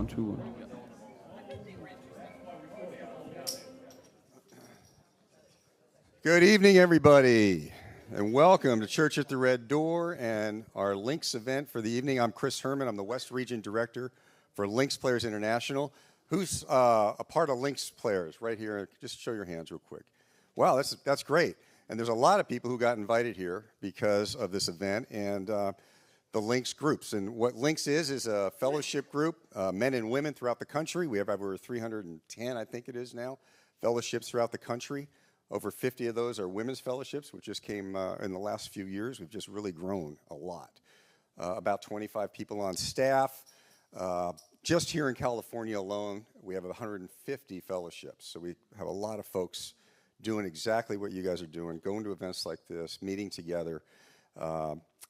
1, 2, 1. Good evening, everybody, and welcome to Church at the Red Door and our Lynx event for the evening. I'm Chris Herman. I'm the West Region Director for Lynx Players International. Who's a part of Lynx Players right here? Just show your hands real quick. Wow, that's great. And there's a lot of people who got invited here because of this event and the Lynx groups. And what Lynx is a fellowship group, men and women throughout the country. We have over 310, I think it is now, fellowships throughout the country. Over 50 of those are women's fellowships, which just came in the last few years. We've just really grown a lot. About 25 people on staff. Just here in California alone, we have 150 fellowships. So we have a lot of folks doing exactly what you guys are doing, going to events like this, meeting together.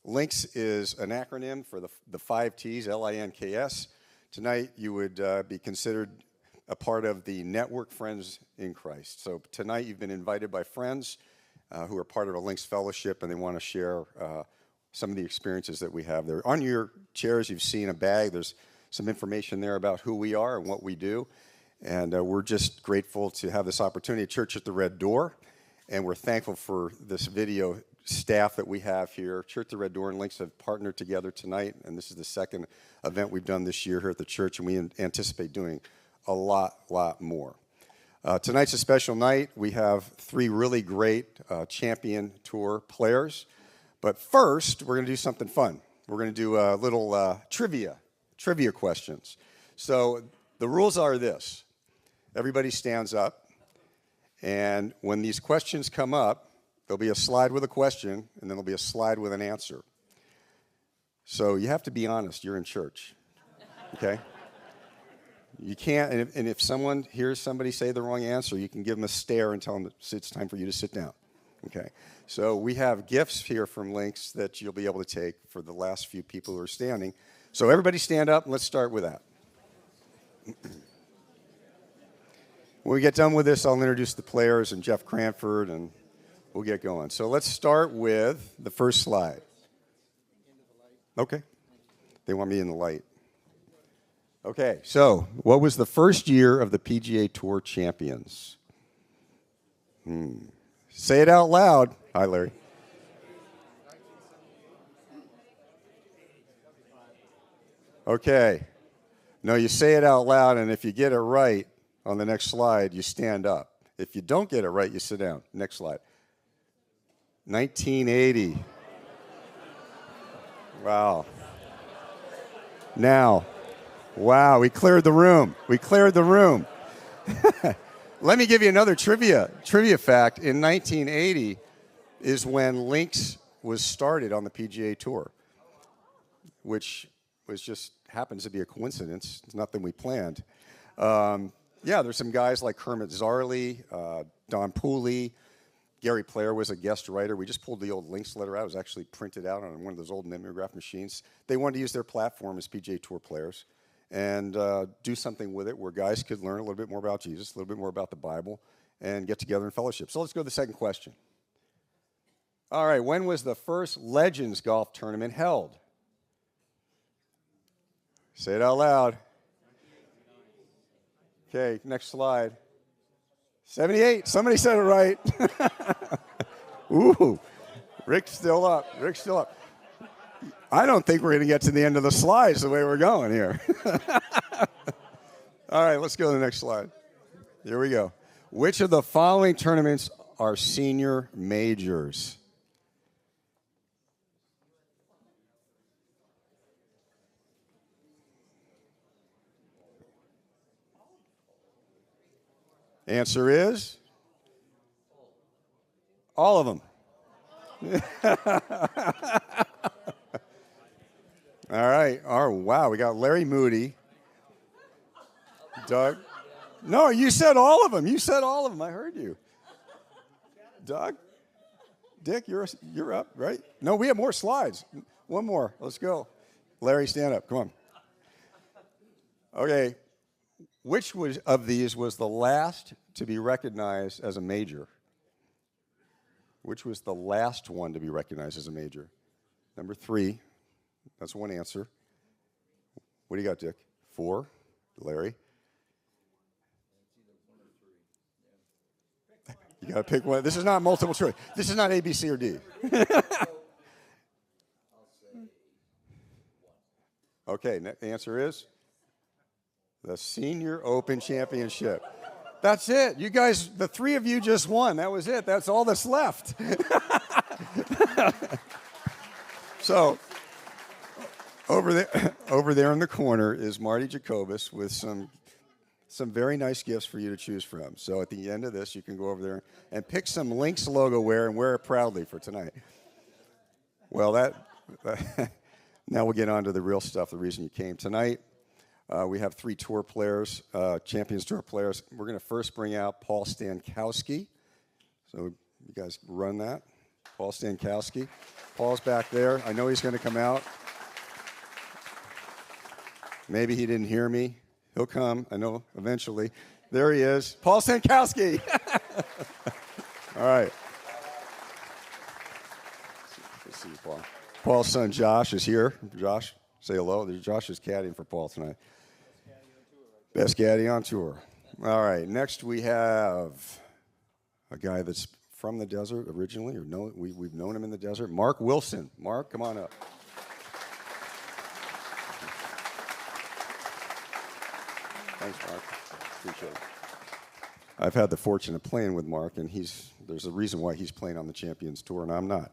Lynx is an acronym for the 5 T's, L-I-N-K-S. Tonight, you would be considered a part of the Network Friends in Christ. So tonight, you've been invited by friends who are part of a Lynx fellowship, and they want to share some of the experiences that we have there. On your chairs, you've seen a bag. There's some information there about who we are and what we do. And we're just grateful to have this opportunity at Church at the Red Door. And we're thankful for this video staff that we have here. Church at the Red Door and Lynx have partnered together tonight. And this is the second event we've done this year here at the church. And we anticipate doing a lot more. Tonight's a special night. We have 3 really great champion tour players. But first, we're going to do something fun. We're going to do a little trivia questions. So the rules are this. Everybody stands up, and when these questions come up, there'll be a slide with a question, and then there'll be a slide with an answer. So you have to be honest. You're in church, okay? You can't, and if someone hears somebody say the wrong answer, you can give them a stare and tell them it's time for you to sit down, okay? So we have gifts here from Lynx that you'll be able to take for the last few people who are standing. So everybody stand up, and let's start with that. When we get done with this, I'll introduce the players and Jeff Cranford, and we'll get going. So let's start with the first slide. Okay. They want me in the light. Okay, so what was the first year of the PGA Tour champions? Say it out loud. Hi, Larry. Okay. No, you say it out loud, and if you get it right on the next slide, you stand up. If you don't get it right, you sit down. Next slide. 1980. Wow. Now, wow, we cleared the room. Let me give you another trivia fact. In 1980 is when Lynx was started on the PGA Tour, which was just happens to be a coincidence. It's nothing we planned. There's some guys like Kermit Zarley, Don Pooley, Gary Player was a guest writer. We just pulled the old Lynx letter out. It was actually printed out on one of those old mimeograph machines. They wanted to use their platform as PGA Tour players and do something with it where guys could learn a little bit more about Jesus, a little bit more about the Bible, and get together in fellowship. So let's go to the second question. All right, when was the first Legends golf tournament held? Say it out loud. Okay, next slide. 78. Somebody said it right. Ooh, Rick's still up. I don't think we're going to get to the end of the slides the way we're going here. All right, let's go to the next slide. Here we go. Which of the following tournaments are senior majors? Answer is all of them. All right. Oh, wow. We got Larry Moody. Doug. No, you said all of them. I heard you. Doug. Dick, you're up, right? No, we have more slides. One more. Let's go. Larry, stand up. Come on. Okay. Which of these was the last to be recognized as a major? Which was the last one to be recognized as a major? Number 3. That's one answer. What do you got, Dick? 4? Larry? You got to pick one. This is not multiple choice. This is not A, B, C, or D. Okay, the answer is the Senior Open Championship. That's it. You guys, the three of you just won. That was it. That's all that's left. So, over there in the corner is Marty Jacobus with some very nice gifts for you to choose from. So at the end of this, you can go over there and pick some Lynx logo wear and wear it proudly for tonight. Well, now we'll get on to the real stuff, the reason you came. Tonight, we have three tour players, Champions Tour players. We're going to first bring out Paul Stankowski. So you guys run that. Paul Stankowski. Paul's back there. I know he's going to come out. Maybe he didn't hear me. He'll come, I know, eventually. There he is. Paul Stankowski. All right. Let's see, Paul. Paul's son, Josh, is here. Josh, say hello. Josh is caddying for Paul tonight. Best caddy on tour. All right. Next, we have a guy that's from the desert originally, or we've known him in the desert. Mark Wilson. Mark, come on up. Thanks, Mark. Appreciate it. I've had the fortune of playing with Mark, and there's a reason why he's playing on the Champions Tour, and I'm not.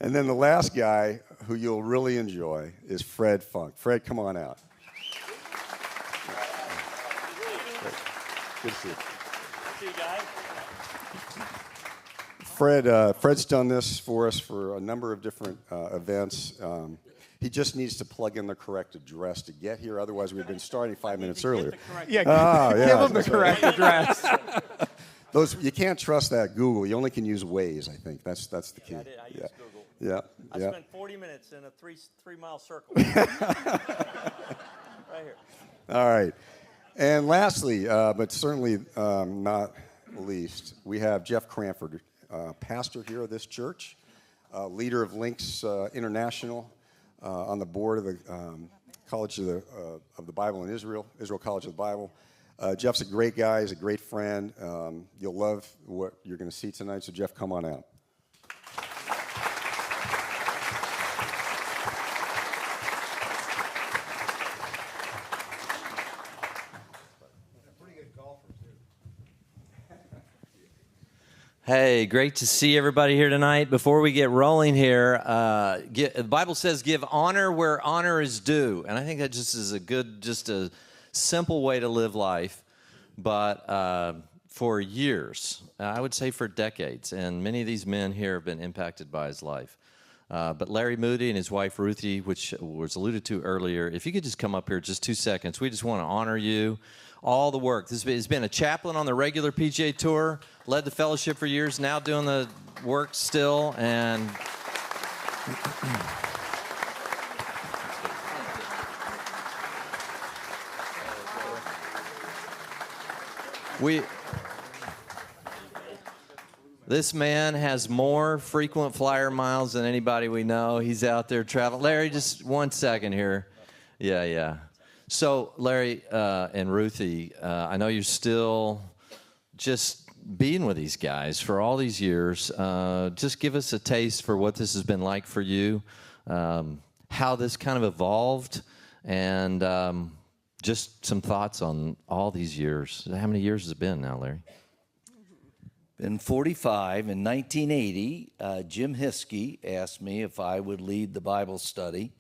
And then the last guy who you'll really enjoy is Fred Funk. Fred, come on out. Good to see you. See you guys. Fred's done this for us for a number of different events. He just needs to plug in the correct address to get here. Otherwise, we've been starting 5 minutes earlier. Give him the correct address. You can't trust that Google. You only can use Waze, I think. That's the key. I did. I used Google. Yeah. I spent 40 minutes in a three-mile circle. Right here. All right. And lastly, but certainly not least, we have Jeff Cranford, pastor here of this church, leader of Lynx International, on the board of the College of the Bible in Israel College of the Bible. Jeff's a great guy. He's a great friend. You'll love what you're going to see tonight. So, Jeff, come on out. Hey, great to see everybody here tonight. Before we get rolling here, the Bible says give honor where honor is due. And I think that just is a simple way to live life. But for years, I would say for decades, and many of these men here have been impacted by his life. But Larry Moody and his wife Ruthie, which was alluded to earlier, if you could just come up here just 2 seconds. We just want to honor you. All the work. This has been a chaplain on the regular PGA Tour, led the fellowship for years, now doing the work still, and this man has more frequent flyer miles than anybody we know. He's out there traveling. Larry, just 1 second here. Yeah. So, Larry and Ruthie, I know you're still just being with these guys for all these years. Just give us a taste for what this has been like for you, how this kind of evolved, and just some thoughts on all these years. How many years has it been now, Larry? In 45, in 1980, Jim Hiskey asked me if I would lead the Bible study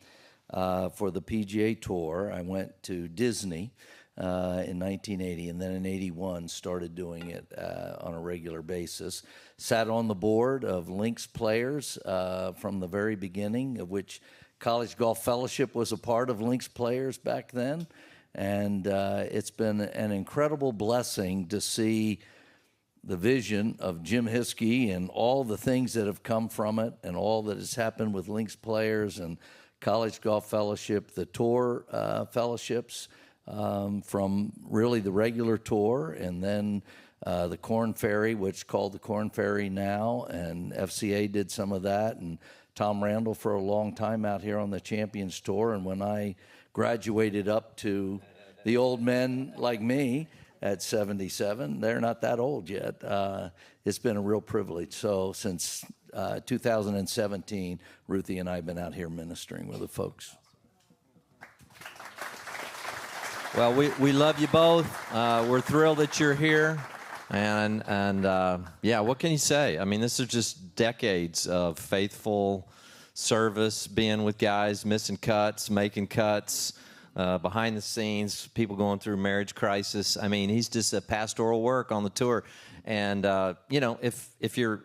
for the PGA Tour. I went to Disney in 1980, and then in 81 started doing it on a regular basis. Sat on the board of Lynx Players from the very beginning, of which College Golf Fellowship was a part of Lynx Players back then. And it's been an incredible blessing to see the vision of Jim Hiskey and all the things that have come from it and all that has happened with Lynx Players and College Golf Fellowship, the tour fellowships from really the regular tour, and then the Korn Ferry, which is called the Korn Ferry now, and FCA did some of that, and Tom Randall for a long time out here on the Champions Tour. And when I graduated up to the old men like me at 77. They're not that old yet. It's been a real privilege. So since 2017, Ruthie and I have been out here ministering with the folks. Well, we love you both. We're thrilled that you're here. And yeah, what can you say? I mean, this is just decades of faithful service, being with guys, missing cuts, making cuts, behind the scenes, people going through marriage crisis. I mean, he's just a pastoral work on the tour. And, you know, if you're...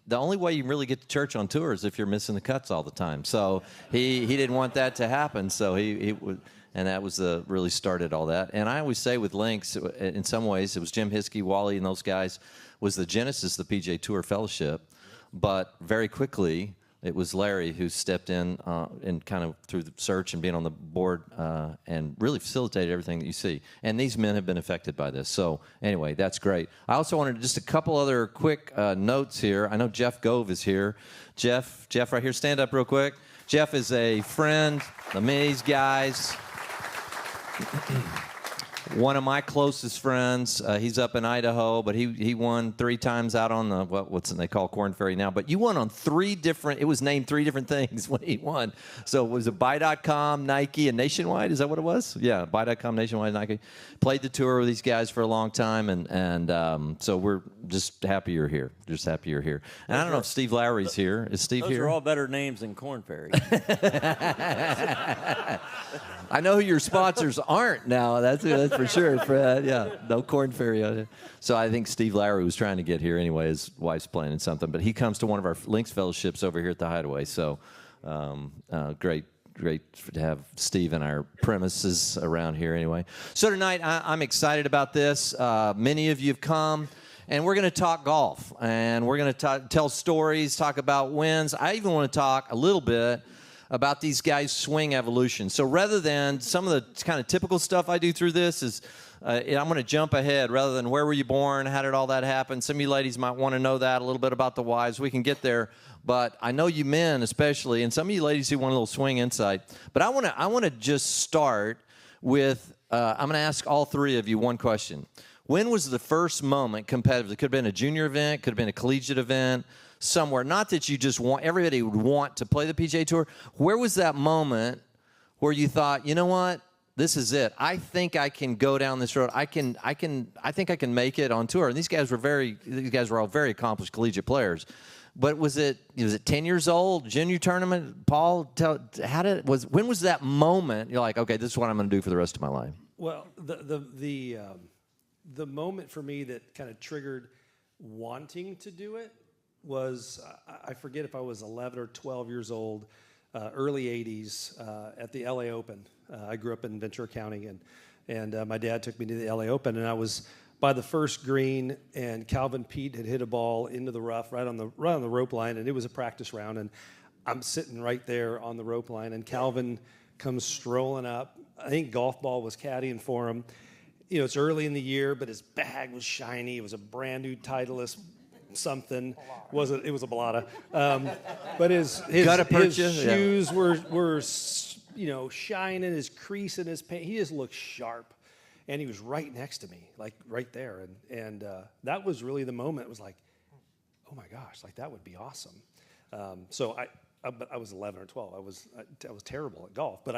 the only way you really get to church on tour is if you're missing the cuts all the time. So he didn't want that to happen. So he would... And that was really started all that. And I always say with Links, in some ways, it was Jim Hiskey, Wally, and those guys was the genesis of the PGA Tour Fellowship. But very quickly, it was Larry who stepped in and kind of through the search and being on the board and really facilitated everything that you see. And these men have been affected by this. So anyway, that's great. I also wanted just a couple other quick notes here. I know Jeff Gove is here. Jeff right here, stand up real quick. Jeff is a friend of these guys. One of my closest friends, he's up in Idaho, but he won 3 times out on the, what's it they call Corn Ferry now, but you won on 3 different, it was named 3 different things when he won. So it was a Buy.com, Nike, and Nationwide, is that what it was? Yeah, Buy.com, Nationwide, Nike. Played the tour with these guys for a long time, and so we're just happy you're here, And I don't know if Steve Lowry's here. Is Steve here? Those are all better names than Corn Ferry. I know who your sponsors aren't now. That's for sure, Fred. Yeah, no Corn Ferry. So I think Steve Lowry was trying to get here anyway. His wife's planning something, but he comes to one of our Links fellowships over here at the Hideaway. So great to have Steve in our premises around here anyway. So tonight I'm excited about this. Many of you have come. And we're going to talk golf, and we're going to tell stories, talk about wins. I even want to talk a little bit about these guys' swing evolution. So rather than some of the kind of typical stuff I do through this is I'm going to jump ahead rather than where were you born, how did all that happen. Some of you ladies might want to know that, a little bit about the wives. We can get there. But I know you men especially, and some of you ladies who want a little swing insight. But I want to just start with, I'm going to ask all 3 of you one question. When was the first moment competitive? It could have been a junior event, could have been a collegiate event, somewhere. Not that you just want, everybody would want to play the PGA Tour. Where was that moment where you thought, you know what, this is it. I think I can go down this road. I think I can make it on tour. And these guys were all very accomplished collegiate players. But was it 10 years old, junior tournament? Paul, when was that moment you're like, okay, this is what I'm going to do for the rest of my life? Well, the moment for me that kind of triggered wanting to do it was, I forget if I was 11 or 12 years old, early 80s, at the LA Open. I grew up in Ventura County, and my dad took me to the LA Open, and I was by the first green, and Calvin Peete had hit a ball into the rough right on the rope line, and it was a practice round, and I'm sitting right there on the rope line, and Calvin comes strolling up. I think golf ball was caddying for him. You know, it's early in the year, but his bag was shiny. It was a brand new Titleist something. It was a Balata. But his shoes were shining, his crease in his paint. He just looked sharp. And he was right next to me, like right there. And that was really the moment. It was like, oh my gosh, like that would be awesome. So I was 11 or 12. I was terrible at golf. But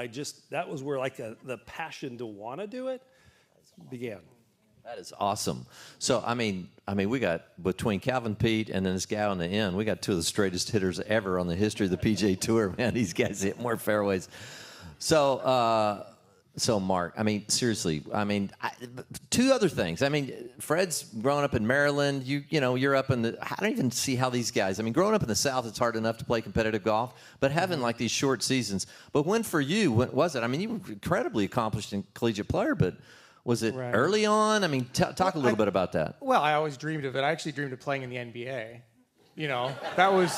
that was where like the passion to want to do it began. That is awesome. So, I mean, we got, between Calvin Peete and then this guy on the end, we got 2 of the straightest hitters ever on the history of the PGA Tour, man. These guys hit more fairways. So, Mark, I mean, seriously, 2 other things. I mean, Fred's growing up in Maryland. You're up in the, I don't even see how these guys, growing up in the South, it's hard enough to play competitive golf, but having like these short seasons. But when for you, when was it? I mean, you were incredibly accomplished in collegiate player, but was it early on? I mean, talk a little bit about that. Well, I always dreamed of it. I actually dreamed of playing in the NBA. That was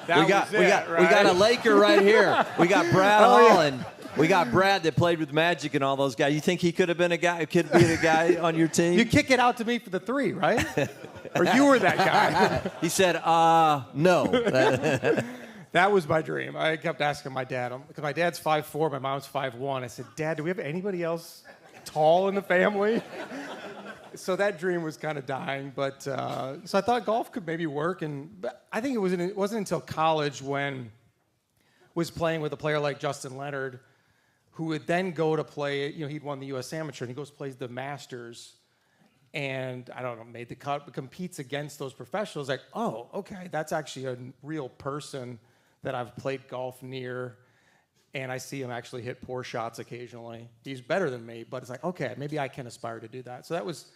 we got a Laker right here. We got Brad Hall and we got Brad that played with Magic and all those guys. You think he could have been a guy? Could be the guy on your team? You kick it out to me for the 3, right? Or you were that guy? He said, no. That was my dream. I kept asking my dad, because my dad's 5'4", my mom's 5'1". I said, Dad, do we have anybody else tall in the family? So that dream was kind of dying, but so I thought golf could maybe work, but I think it wasn't until college when I was playing with a player like Justin Leonard, who would then go to play, he'd won the U.S. Amateur, and he goes plays the Masters, and I don't know, made the cut, but competes against those professionals. Like, oh, okay, that's actually a real person that I've played golf near, and I see him actually hit poor shots occasionally. He's better than me, but it's like, okay, maybe I can aspire to do that. So it was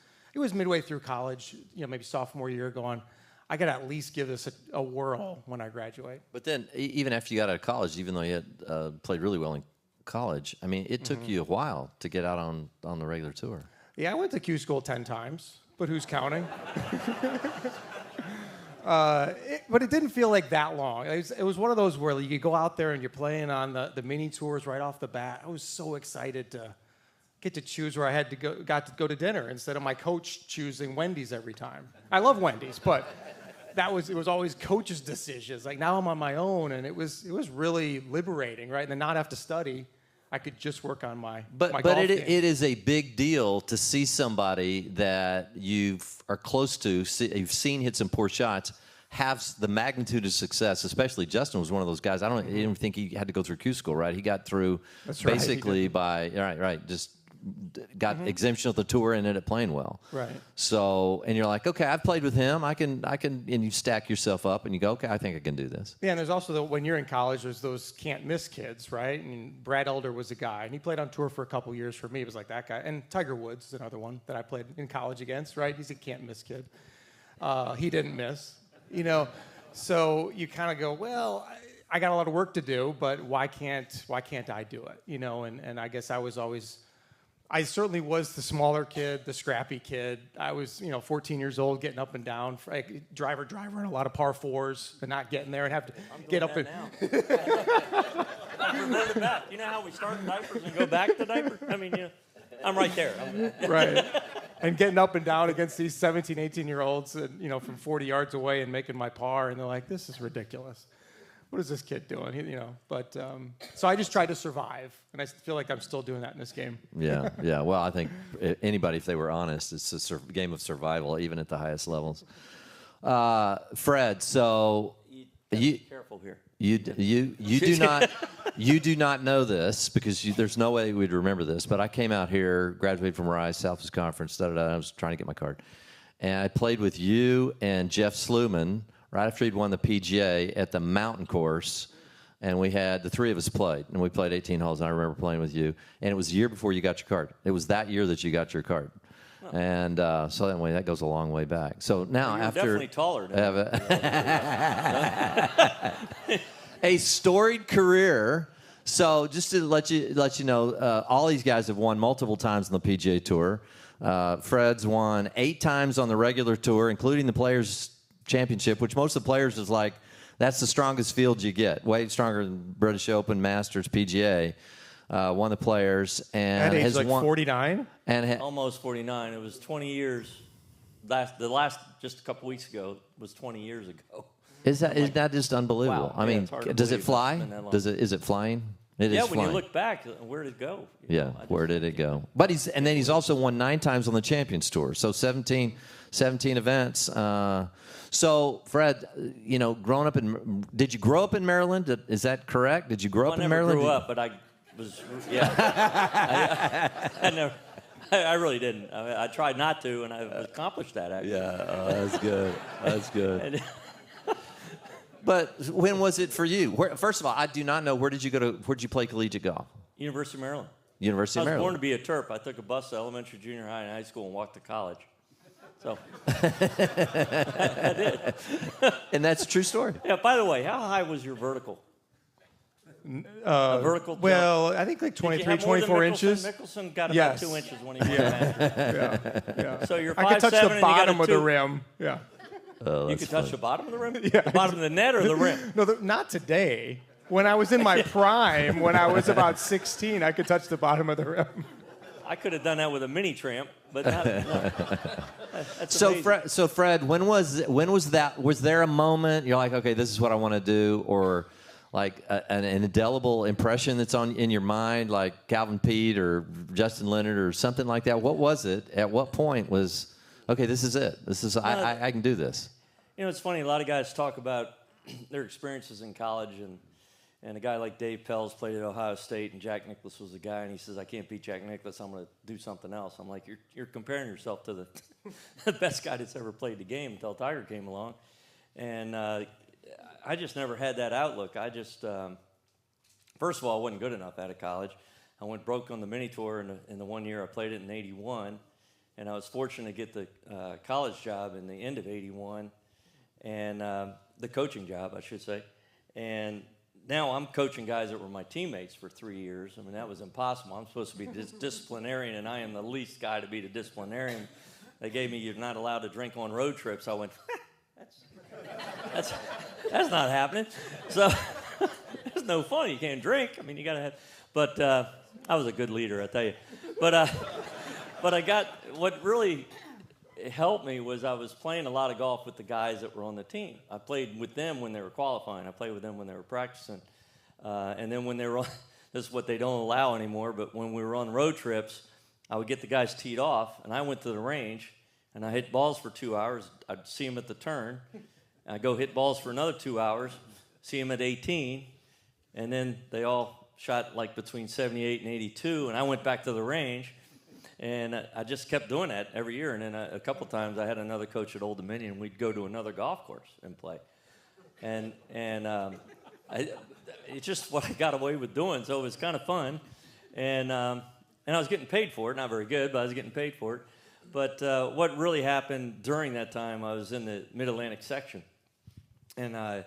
midway through college, maybe sophomore year, going, I got to at least give this a whirl when I graduate. But then, even after you got out of college, even though you had played really well in college, I mean, it took you a while to get out on the regular tour. Yeah, I went to Q school 10 times, but who's counting? But it didn't feel like that long. It was one of those where you go out there and you're playing on the mini tours right off the bat. I was so excited to get to choose where I got to go to dinner instead of my coach choosing Wendy's every time. I love Wendy's, but it was always coach's decisions. Like, now I'm on my own, and it was really liberating, right? And then not have to study. I could just work on my golf game. It is a big deal to see somebody that you are close to, you've seen hit some poor shots, have the magnitude of success. Especially Justin was one of those guys. I didn't think he had to go through Q school, right? He got through basically by just got exemption of the tour and ended up playing well. Right. So, and you're like, okay, I've played with him. I can, and you stack yourself up and you go, okay, I think I can do this. Yeah, and there's also when you're in college, there's those can't miss kids, right? And Brad Elder was a guy, and he played on tour for a couple years for me. It was like that guy. And Tiger Woods is another one that I played in college against, right? He's a can't miss kid. He didn't miss, So you kind of go, well, I got a lot of work to do, but why can't I do it? And I guess I certainly was the smaller kid, the scrappy kid. I was, 14 years old, getting up and down, driver in a lot of par fours, and not getting there and have to get up and. Now. I reverted back. You know how we start in diapers and go back to diapers? I mean, I'm right there. Right. And getting up and down against these 17, 18-year-olds, from 40 yards away and making my par, and they're like, this is ridiculous. What is this kid doing? But so I just tried to survive, and I feel like I'm still doing that in this game. Yeah. Well, I think anybody, if they were honest, it's a game of survival, even at the highest levels. Fred, so be careful here. You do not know this because there's no way we'd remember this. But I came out here, graduated from Rise, Southwest Conference. I was trying to get my card, and I played with you and Jeff Sluman right after he'd won the PGA at the mountain course, and the three of us played, and we played 18 holes, and I remember playing with you, and it was the year before you got your card. It was that year that you got your card. Oh. And so that goes a long way back. So now you're after... definitely taller now. A storied career. So just to let you know, all these guys have won multiple times on the PGA Tour. Fred's won 8 times on the regular tour, including the Players' Championship, which most of the players is like, that's the strongest field you get. Way stronger than British Open, Masters, PGA. Won the Players. And at age has like 49? Almost 49. It was 20 years. The last, just a couple weeks ago, was 20 years ago. Is that just unbelievable? Wow. I mean, does it fly? Is it flying? It is when flying. you look back, where did it go? Where did it go? But he's also won 9 times on the Champions Tour. So 17 events. So Fred, growing up did you grow up in Maryland? Is that correct? Did you grow up in Maryland? I never grew up, but I was, I really didn't. I tried not to, and I've accomplished that, actually. Yeah, that's good. That's good. But when was it for you? First of all, I do not know, where did you play collegiate golf? University of Maryland. University of Maryland. I was born to be a Terp. I took a bus to elementary, junior high, and high school and walked to college. So I did. And that's a true story. Yeah, by the way, how high was your vertical? Vertical jump? Well, I think like 23, 24 inches. Mickelson got about 2 inches when he won Yeah. So you're 5'7", I could touch the bottom of the rim. rim. Yeah. Oh, you could touch the bottom of the rim? Yeah. The bottom of the net or the rim? No, not today. When I was in my prime, when I was about 16, I could touch the bottom of the rim. I could have done that with a mini tramp, but not. No. That's So Fred, when was that? Was there a moment you're like, okay, this is what I want to do, or like an indelible impression that's in your mind, like Calvin Pete or Justin Leonard or something like that? What was it? At what point was, okay, this is it. I can do this. You know, it's funny. A lot of guys talk about their experiences in college, and a guy like Dave Pels played at Ohio State, and Jack Nicklaus was the guy, and he says, I can't beat Jack Nicklaus, I'm going to do something else. I'm like, you're comparing yourself to the best guy that's ever played the game until Tiger came along. And I just never had that outlook. I just, first of all, I wasn't good enough out of college. I went broke on the mini tour in the 1 year I played it in '81, and I was fortunate to get the college job in the end of '81, and the coaching job, I should say. And now I'm coaching guys that were my teammates for 3 years. I mean, that was impossible. I'm supposed to be disciplinarian, and I am the least guy to be the disciplinarian. They gave me, you're not allowed to drink on road trips. I went, that's not happening. So it's no fun. You can't drink. I mean, you got to have. But I was a good leader, I tell you. But I got, what really helped me was I was playing a lot of golf with the guys that were on the team. I played with them when they were qualifying. I played with them when they were practicing. And then when they were on, this is what they don't allow anymore, but when we were on road trips, I would get the guys teed off, and I went to the range, and I hit balls for 2 hours. I'd see them at the turn. I'd go hit balls for another 2 hours, see them at 18, and then they all shot like between 78 and 82, and I went back to the range. And I just kept doing that every year. And then a couple times I had another coach at Old Dominion, and we'd go to another golf course and play. And it's just what I got away with doing, so it was kind of fun. And I was getting paid for it. Not very good, but I was getting paid for it. But what really happened during that time, I was in the Mid-Atlantic section. And I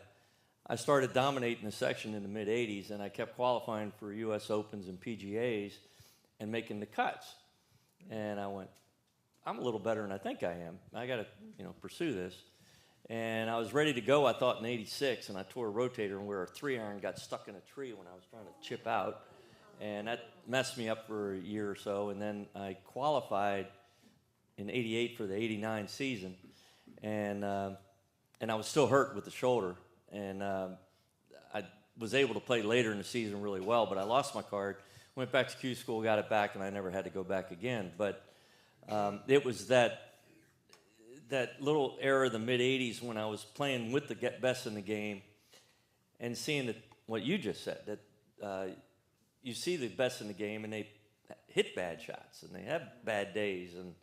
started dominating the section in the mid-'80s, and I kept qualifying for U.S. Opens and PGAs and making the cuts. And I went, I'm a little better than I think I am. I got to, pursue this. And I was ready to go, I thought, in '86, and I tore a rotator where a 3-iron got stuck in a tree when I was trying to chip out. And that messed me up for a year or so. And then I qualified in '88 for the '89 season. And I was still hurt with the shoulder. And I was able to play later in the season really well, but I lost my card. Went back to Q school, got it back, and I never had to go back again. But it was that little era of the mid-'80s when I was playing with the best in the game and seeing what you just said, that you see the best in the game, and they hit bad shots, and they have bad days, and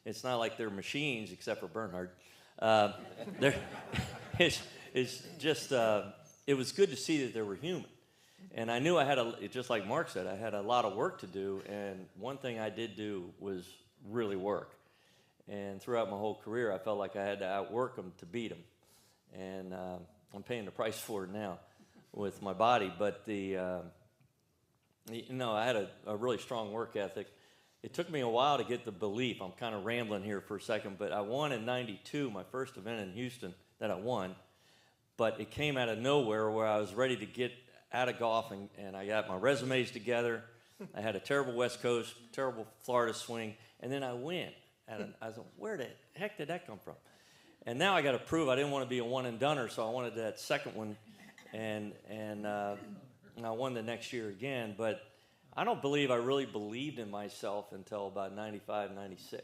it's not like they're machines except for Bernhard. It's just, it was good to see that they were human. And I knew I had just like Mark said, I had a lot of work to do, and one thing I did do was really work. And throughout my whole career, I felt like I had to outwork them to beat them. And I'm paying the price for it now with my body. But I had a really strong work ethic. It took me a while to get the belief. I'm kind of rambling here for a second, but I won in '92, my first event in Houston that I won. But it came out of nowhere where I was ready to get out of golf, and I got my resumes together. I had a terrible West Coast, terrible Florida swing, and then I win. And I was like, where the heck did that come from? And now I got to prove I didn't want to be a one-and-doner, so I wanted that second one, and I won the next year again. But I don't believe I really believed in myself until about '95, '96.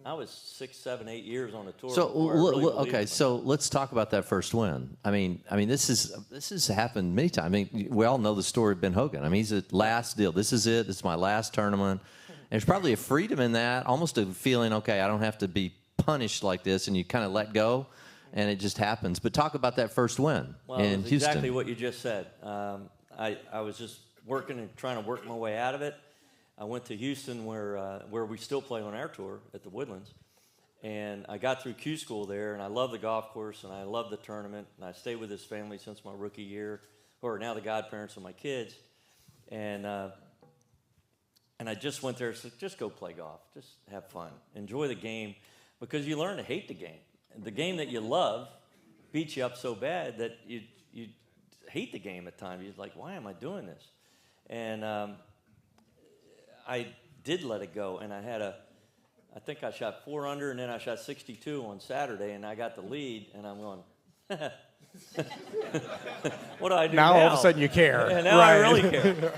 I was 6, 7, 8 years on the tour. So so let's talk about that first win. I mean, this has happened many times. I mean, we all know the story of Ben Hogan. I mean, he's a last deal. This is it. This is my last tournament. And there's probably a freedom in that, almost a feeling, okay, I don't have to be punished like this, and you kind of let go, and it just happens. But talk about that first win in Houston. Exactly what you just said. I was just working and trying to work my way out of it. I went to Houston where we still play on our tour at the Woodlands. And I got through Q school there, and I love the golf course, and I love the tournament. And I stayed with his family since my rookie year, who are now the godparents of my kids. And I just went there and said, just go play golf. Just have fun. Enjoy the game, because you learn to hate the game. And the game that you love beats you up so bad that you hate the game at times. You're like, why am I doing this? And I did let it go, and I think I shot 4 under, and then I shot 62 on Saturday, and I got the lead, and I'm going, What do I do Now now? all of a sudden you care. And now I Right. really care.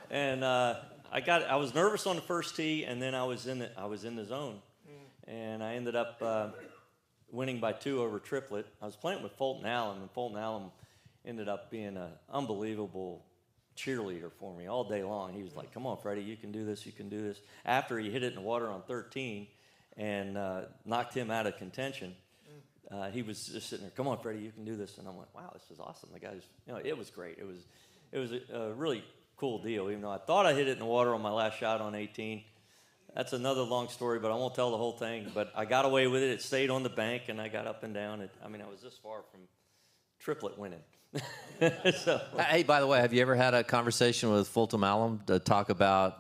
And I was nervous on the first tee, and then I was in the zone, and I ended up winning by 2 over Triplet. I was playing with Fulton Allen, and Fulton Allen ended up being an unbelievable cheerleader for me all day long. He was like, "Come on, Freddie, you can do this, you can do this." After he hit it in the water on 13 and knocked him out of contention, he was just sitting there, "Come on, Freddie, you can do this." And I'm like, "Wow, this is awesome." The guy's, it was great. It was a really cool deal, even though I thought I hit it in the water on my last shot on 18. That's another long story, but I won't tell the whole thing. But I got away with it. It stayed on the bank, and I got up and down. I was this far from Triplet winning. So, Hey, by the way, have you ever had a conversation with Fulton Allen to talk about,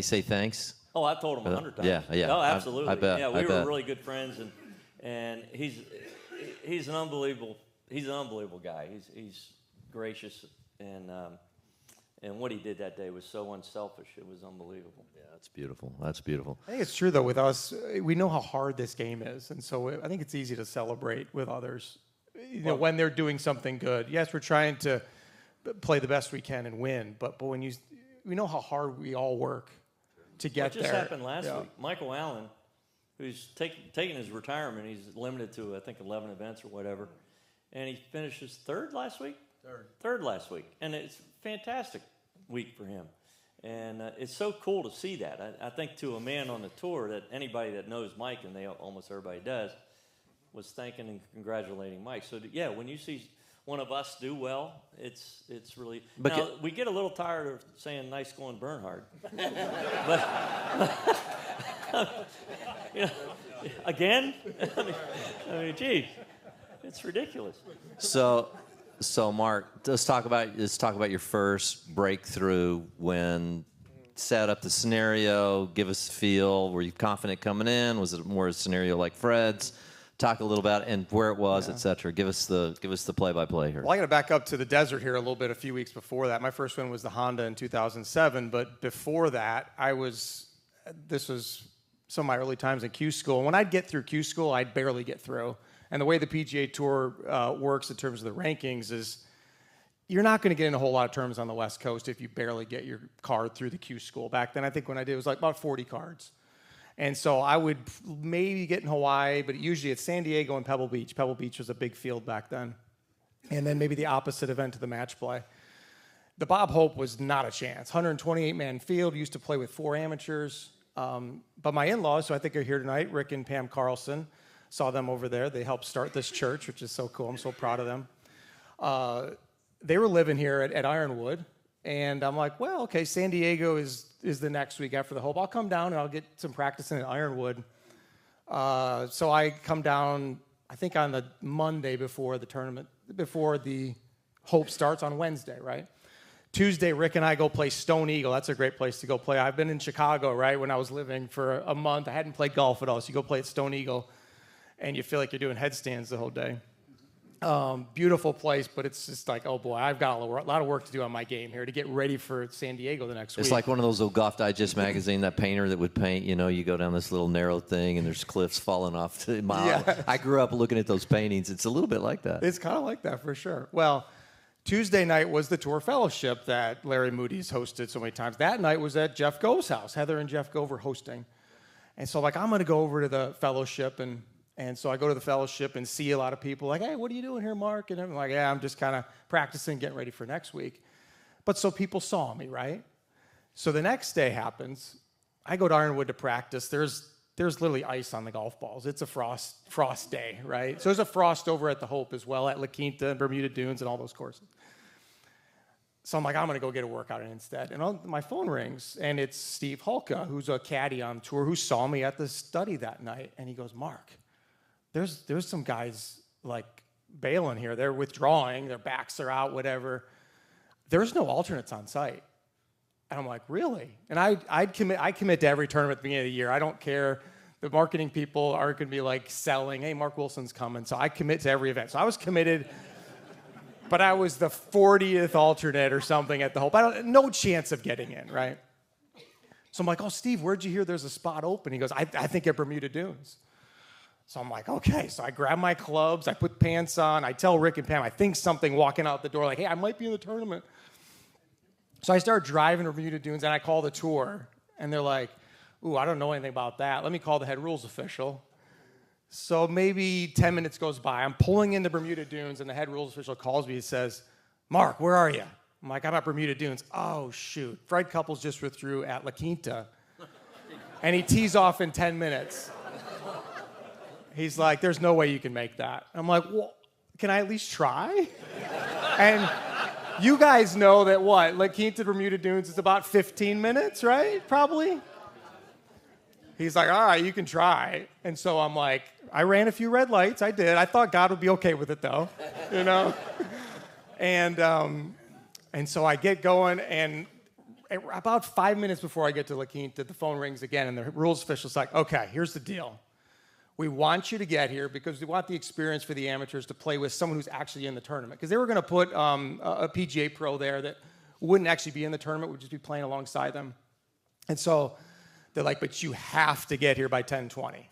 say thanks? oh, I've told him 100 times. Yeah. Oh, absolutely. I bet. Yeah, we I were bet. really good friends, and he's an unbelievable guy. He's gracious, and what he did that day was so unselfish. It was unbelievable. Yeah, that's beautiful. That's beautiful. I think it's true, though, with us, we know how hard this game is. And so I think it's easy to celebrate with others, when they're doing something good. Yes, we're trying to play the best we can and win, but when we know how hard we all work to get there. What just happened last week, Michael Allen, who's taking his retirement, he's limited to, I think, 11 events or whatever, and he finishes third last week? Third last week. And it's a fantastic week for him. And it's so cool to see that. I think to a man on the tour, that anybody that knows Mike, and almost everybody does, was thanking and congratulating Mike. So, yeah, when you see one of us do well, it's really... Now, we get a little tired of saying nice going Bernhard. But, again? I mean, gee, it's ridiculous. So Mark, let's talk about your first breakthrough when set up the scenario, give us a feel. Were you confident coming in? Was it more a scenario like Fred's? Talk a little about and where it was, et cetera. Give us the play-by-play here. Well, I got to back up to the desert here a little bit. A few weeks before that, my first win was the Honda in 2007. But before that, this was some of my early times in Q school. And when I'd get through Q school, I'd barely get through. And the way the PGA Tour works in terms of the rankings is you're not going to get in a whole lot of tournaments on the West Coast if you barely get your card through the Q school. Back then, I think when I did, it was like about 40 cards. And so I would maybe get in Hawaii, but usually it's San Diego and Pebble Beach. Pebble Beach was a big field back then. And then maybe the opposite event to the match play. The Bob Hope was not a chance. 128-man field, used to play with 4 amateurs. But my in-laws, who I think are here tonight, Rick and Pam Carlson, saw them over there. They helped start this church, which is so cool. I'm so proud of them. They were living here at Ironwood. And I'm like, well, okay, San Diego is the next week after the Hope. I'll come down and I'll get some practice in at Ironwood. So I come down, I think on the Monday before the tournament, before the Hope starts on Wednesday, right? Tuesday, Rick and I go play Stone Eagle. That's a great place to go play. I've been in Chicago, right, when I was living for a month. I hadn't played golf at all, so you go play at Stone Eagle, and you feel like you're doing headstands the whole day. Beautiful place, but it's just like, oh boy, I've got a lot of work to do on my game here to get ready for San Diego the next week. It's like one of those old Golf Digest magazine, that painter that would paint, you go down this little narrow thing and there's cliffs falling off to a mile. Yes. I grew up looking at those paintings. It's a little bit like that. It's kind of like that for sure. Well, Tuesday night was the tour fellowship that Larry Moody's hosted so many times. That night was at Jeff Gove's house. Heather and Jeff Gove were hosting. And so I'm going to go over to the fellowship and so I go to the fellowship and see a lot of people like, hey, what are you doing here, Mark? And I'm like, yeah, I'm just kind of practicing, getting ready for next week. But so people saw me, right? So the next day happens. I go to Ironwood to practice. There's literally ice on the golf balls. It's a frost day, right? So there's a frost over at the Hope as well, at La Quinta and Bermuda Dunes and all those courses. So I'm like, I'm going to go get a workout in instead. And my phone rings, and it's Steve Hulka, who's a caddy on tour, who saw me at the study that night. And he goes, Mark, there's some guys like bailing here. They're withdrawing. Their backs are out, whatever. There's no alternates on site. And I'm like, really? And I commit to every tournament at the beginning of the year. I don't care. The marketing people aren't going to be like selling, hey, Mark Wilson's coming. So I commit to every event. So I was committed, but I was the 40th alternate or something at the Hope. No chance of getting in, right? So I'm like, oh, Steve, where'd you hear there's a spot open? He goes, I think at Bermuda Dunes. So I'm like, okay. So I grab my clubs, I put pants on, I tell Rick and Pam, I think something walking out the door, like, hey, I might be in the tournament. So I start driving to Bermuda Dunes, and I call the tour, and they're like, ooh, I don't know anything about that. Let me call the head rules official. So maybe 10 minutes goes by. I'm pulling into Bermuda Dunes, and the head rules official calls me and says, Mark, where are you? I'm like, I'm at Bermuda Dunes. Oh, shoot. Fred Couples just withdrew at La Quinta, and he tees off in 10 minutes. He's like, there's no way you can make that. I'm like, well, can I at least try? And you guys know that what? La Quinta to Bermuda Dunes is about 15 minutes, right? Probably. He's like, all right, you can try. And so I'm like, I ran a few red lights. I did. I thought God would be okay with it, though, you know? And so I get going, and about 5 minutes before I get to La Quinta, the phone rings again, and the rules official's like, okay, here's the deal. We want you to get here because we want the experience for the amateurs to play with someone who's actually in the tournament. Because they were going to put a PGA pro there that wouldn't actually be in the tournament, would just be playing alongside them. And so they're like, but you have to get here by 10:20. I'm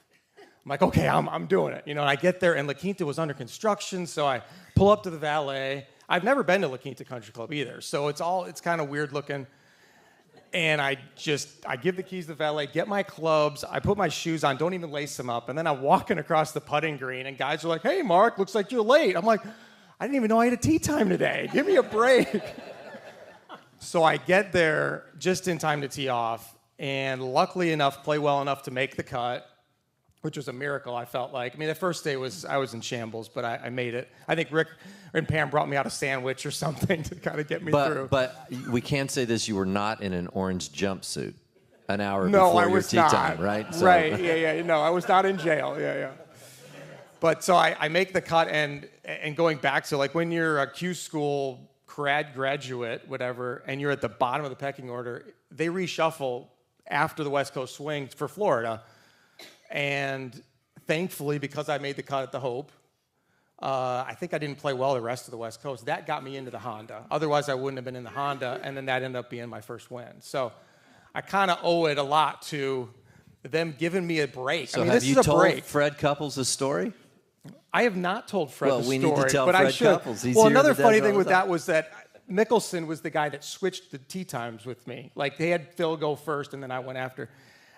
like, okay, I'm doing it. You know, and I get there, and La Quinta was under construction, so I pull up to the valet. I've never been to La Quinta Country Club either, so it's kind of weird looking. And I give the keys to the valet, get my clubs, I put my shoes on, don't even lace them up, and then I'm walking across the putting green, and guys are like, hey, Mark, looks like you're late. I'm like, I didn't even know I had a tee time today. Give me a break. So I get there just in time to tee off, and luckily enough, play well enough to make the cut, which was a miracle, I felt like. I mean, the first day I was in shambles, but I made it. I think Rick and Pam brought me out a sandwich or something to kind of get me through. But we can say this, you were not in an orange jumpsuit an hour No, before I your was tee not. time, right? So. Right, yeah. No, I was not in jail, yeah. But so I make the cut, and going back, so like when you're a Q school graduate, whatever, and you're at the bottom of the pecking order, they reshuffle after the West Coast swing for Florida. And thankfully, because I made the cut at the Hope, I think I didn't play well the rest of the West Coast. That got me into the Honda. Otherwise, I wouldn't have been in the Honda, and then that ended up being my first win. So I kind of owe it a lot to them giving me a break. So I mean, have this you is a told break. Fred Couples' story? I have not told Fred the story, we need to tell but I Fred should. Couples. He's Well, here in another the funny desert thing all with the time. that was that Mickelson was the guy that switched the tee times with me. Like, they had Phil go first, and then I went after.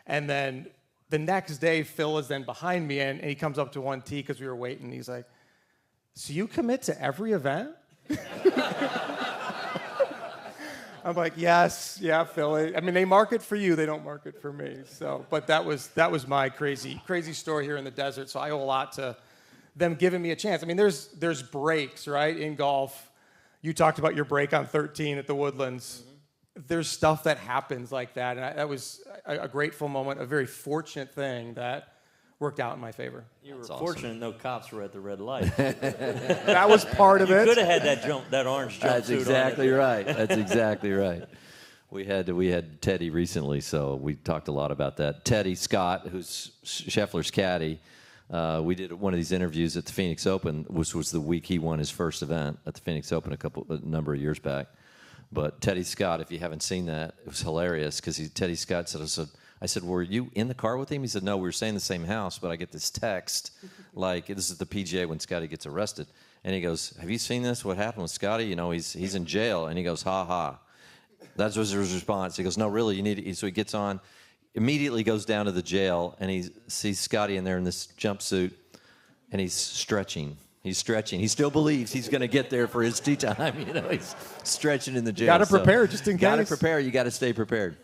And then the next day, Phil is then behind me, and he comes up to one tee because we were waiting. He's like, so you commit to every event? I'm like, yes, yeah, Phil. I mean, they market for you, they don't market for me. So, but that was my crazy story here in the desert. So I owe a lot to them giving me a chance. I mean, there's breaks, right, in golf. You talked about your break on 13 at the Woodlands. Mm-hmm. There's stuff that happens like that, and that was a grateful moment, a very fortunate thing that worked out in my favor. You were fortunate no cops were at the red light. That was part of You it. could have had that orange jumpsuit That's exactly on. right. That's exactly right. We had Teddy recently, so we talked a lot about that. Teddy Scott, who's Scheffler's caddy, we did one of these interviews at the Phoenix Open, which was the week he won his first event at the Phoenix Open a number of years back. But Teddy Scott, if you haven't seen that, it was hilarious because Teddy Scott said, I said, were you in the car with him? He said, no, we were staying in the same house, but I get this text, like, this is the PGA when Scotty gets arrested. And he goes, have you seen this? What happened with Scotty? You know, he's in jail. And he goes, ha, ha. That was his response. He goes, no, really, you need to. So he gets on, immediately goes down to the jail, and he sees Scotty in there in this jumpsuit, and he's stretching. He's stretching. He still believes he's going to get there for his tee time. You know, he's stretching in the jail. Got to prepare just in case. Got to prepare. You got to stay prepared.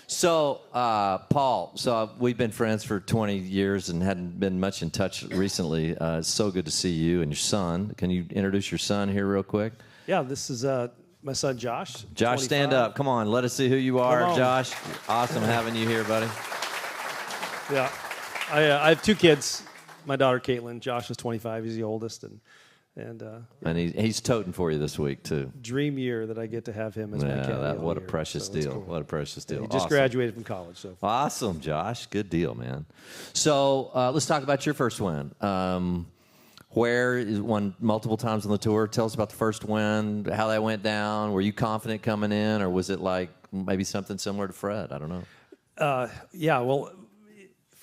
So, Paul, we've been friends for 20 years and hadn't been much in touch recently. It's so good to see you and your son. Can you introduce your son here real quick? Yeah, this is my son Josh. Josh, 25. stand up. Come on. Let us see who you are, Come on. Josh. Awesome having you here, buddy. Yeah, I have two kids. My daughter Caitlin. Josh is 25. He's the oldest, and he's toting for you this week, too. dream year that I get to have him as my caddy. What a precious deal. Cool. What a precious deal. He just graduated from college. So Awesome, Josh. Good deal, man. So let's talk about your first win. Where is won multiple times on the tour? Tell us about the first win, how that went down. Were you confident coming in, or was it like maybe something similar to Fred? I don't know. yeah, well,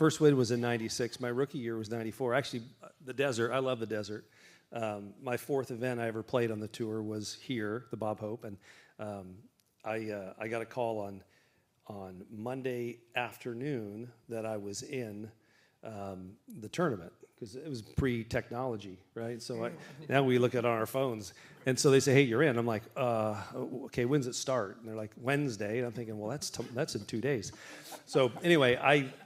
First win was in '96. My rookie year was '94. Actually, the desert. I love the desert. My fourth event I ever played on the tour was here, the Bob Hope, and I got a call on Monday afternoon that I was in the tournament, because it was pre-technology, right? So now we look at it on our phones, and so they say, "Hey, you're in." I'm like, "Okay, when's it start?" And they're like, "Wednesday." And I'm thinking, "Well, that's in 2 days." So anyway,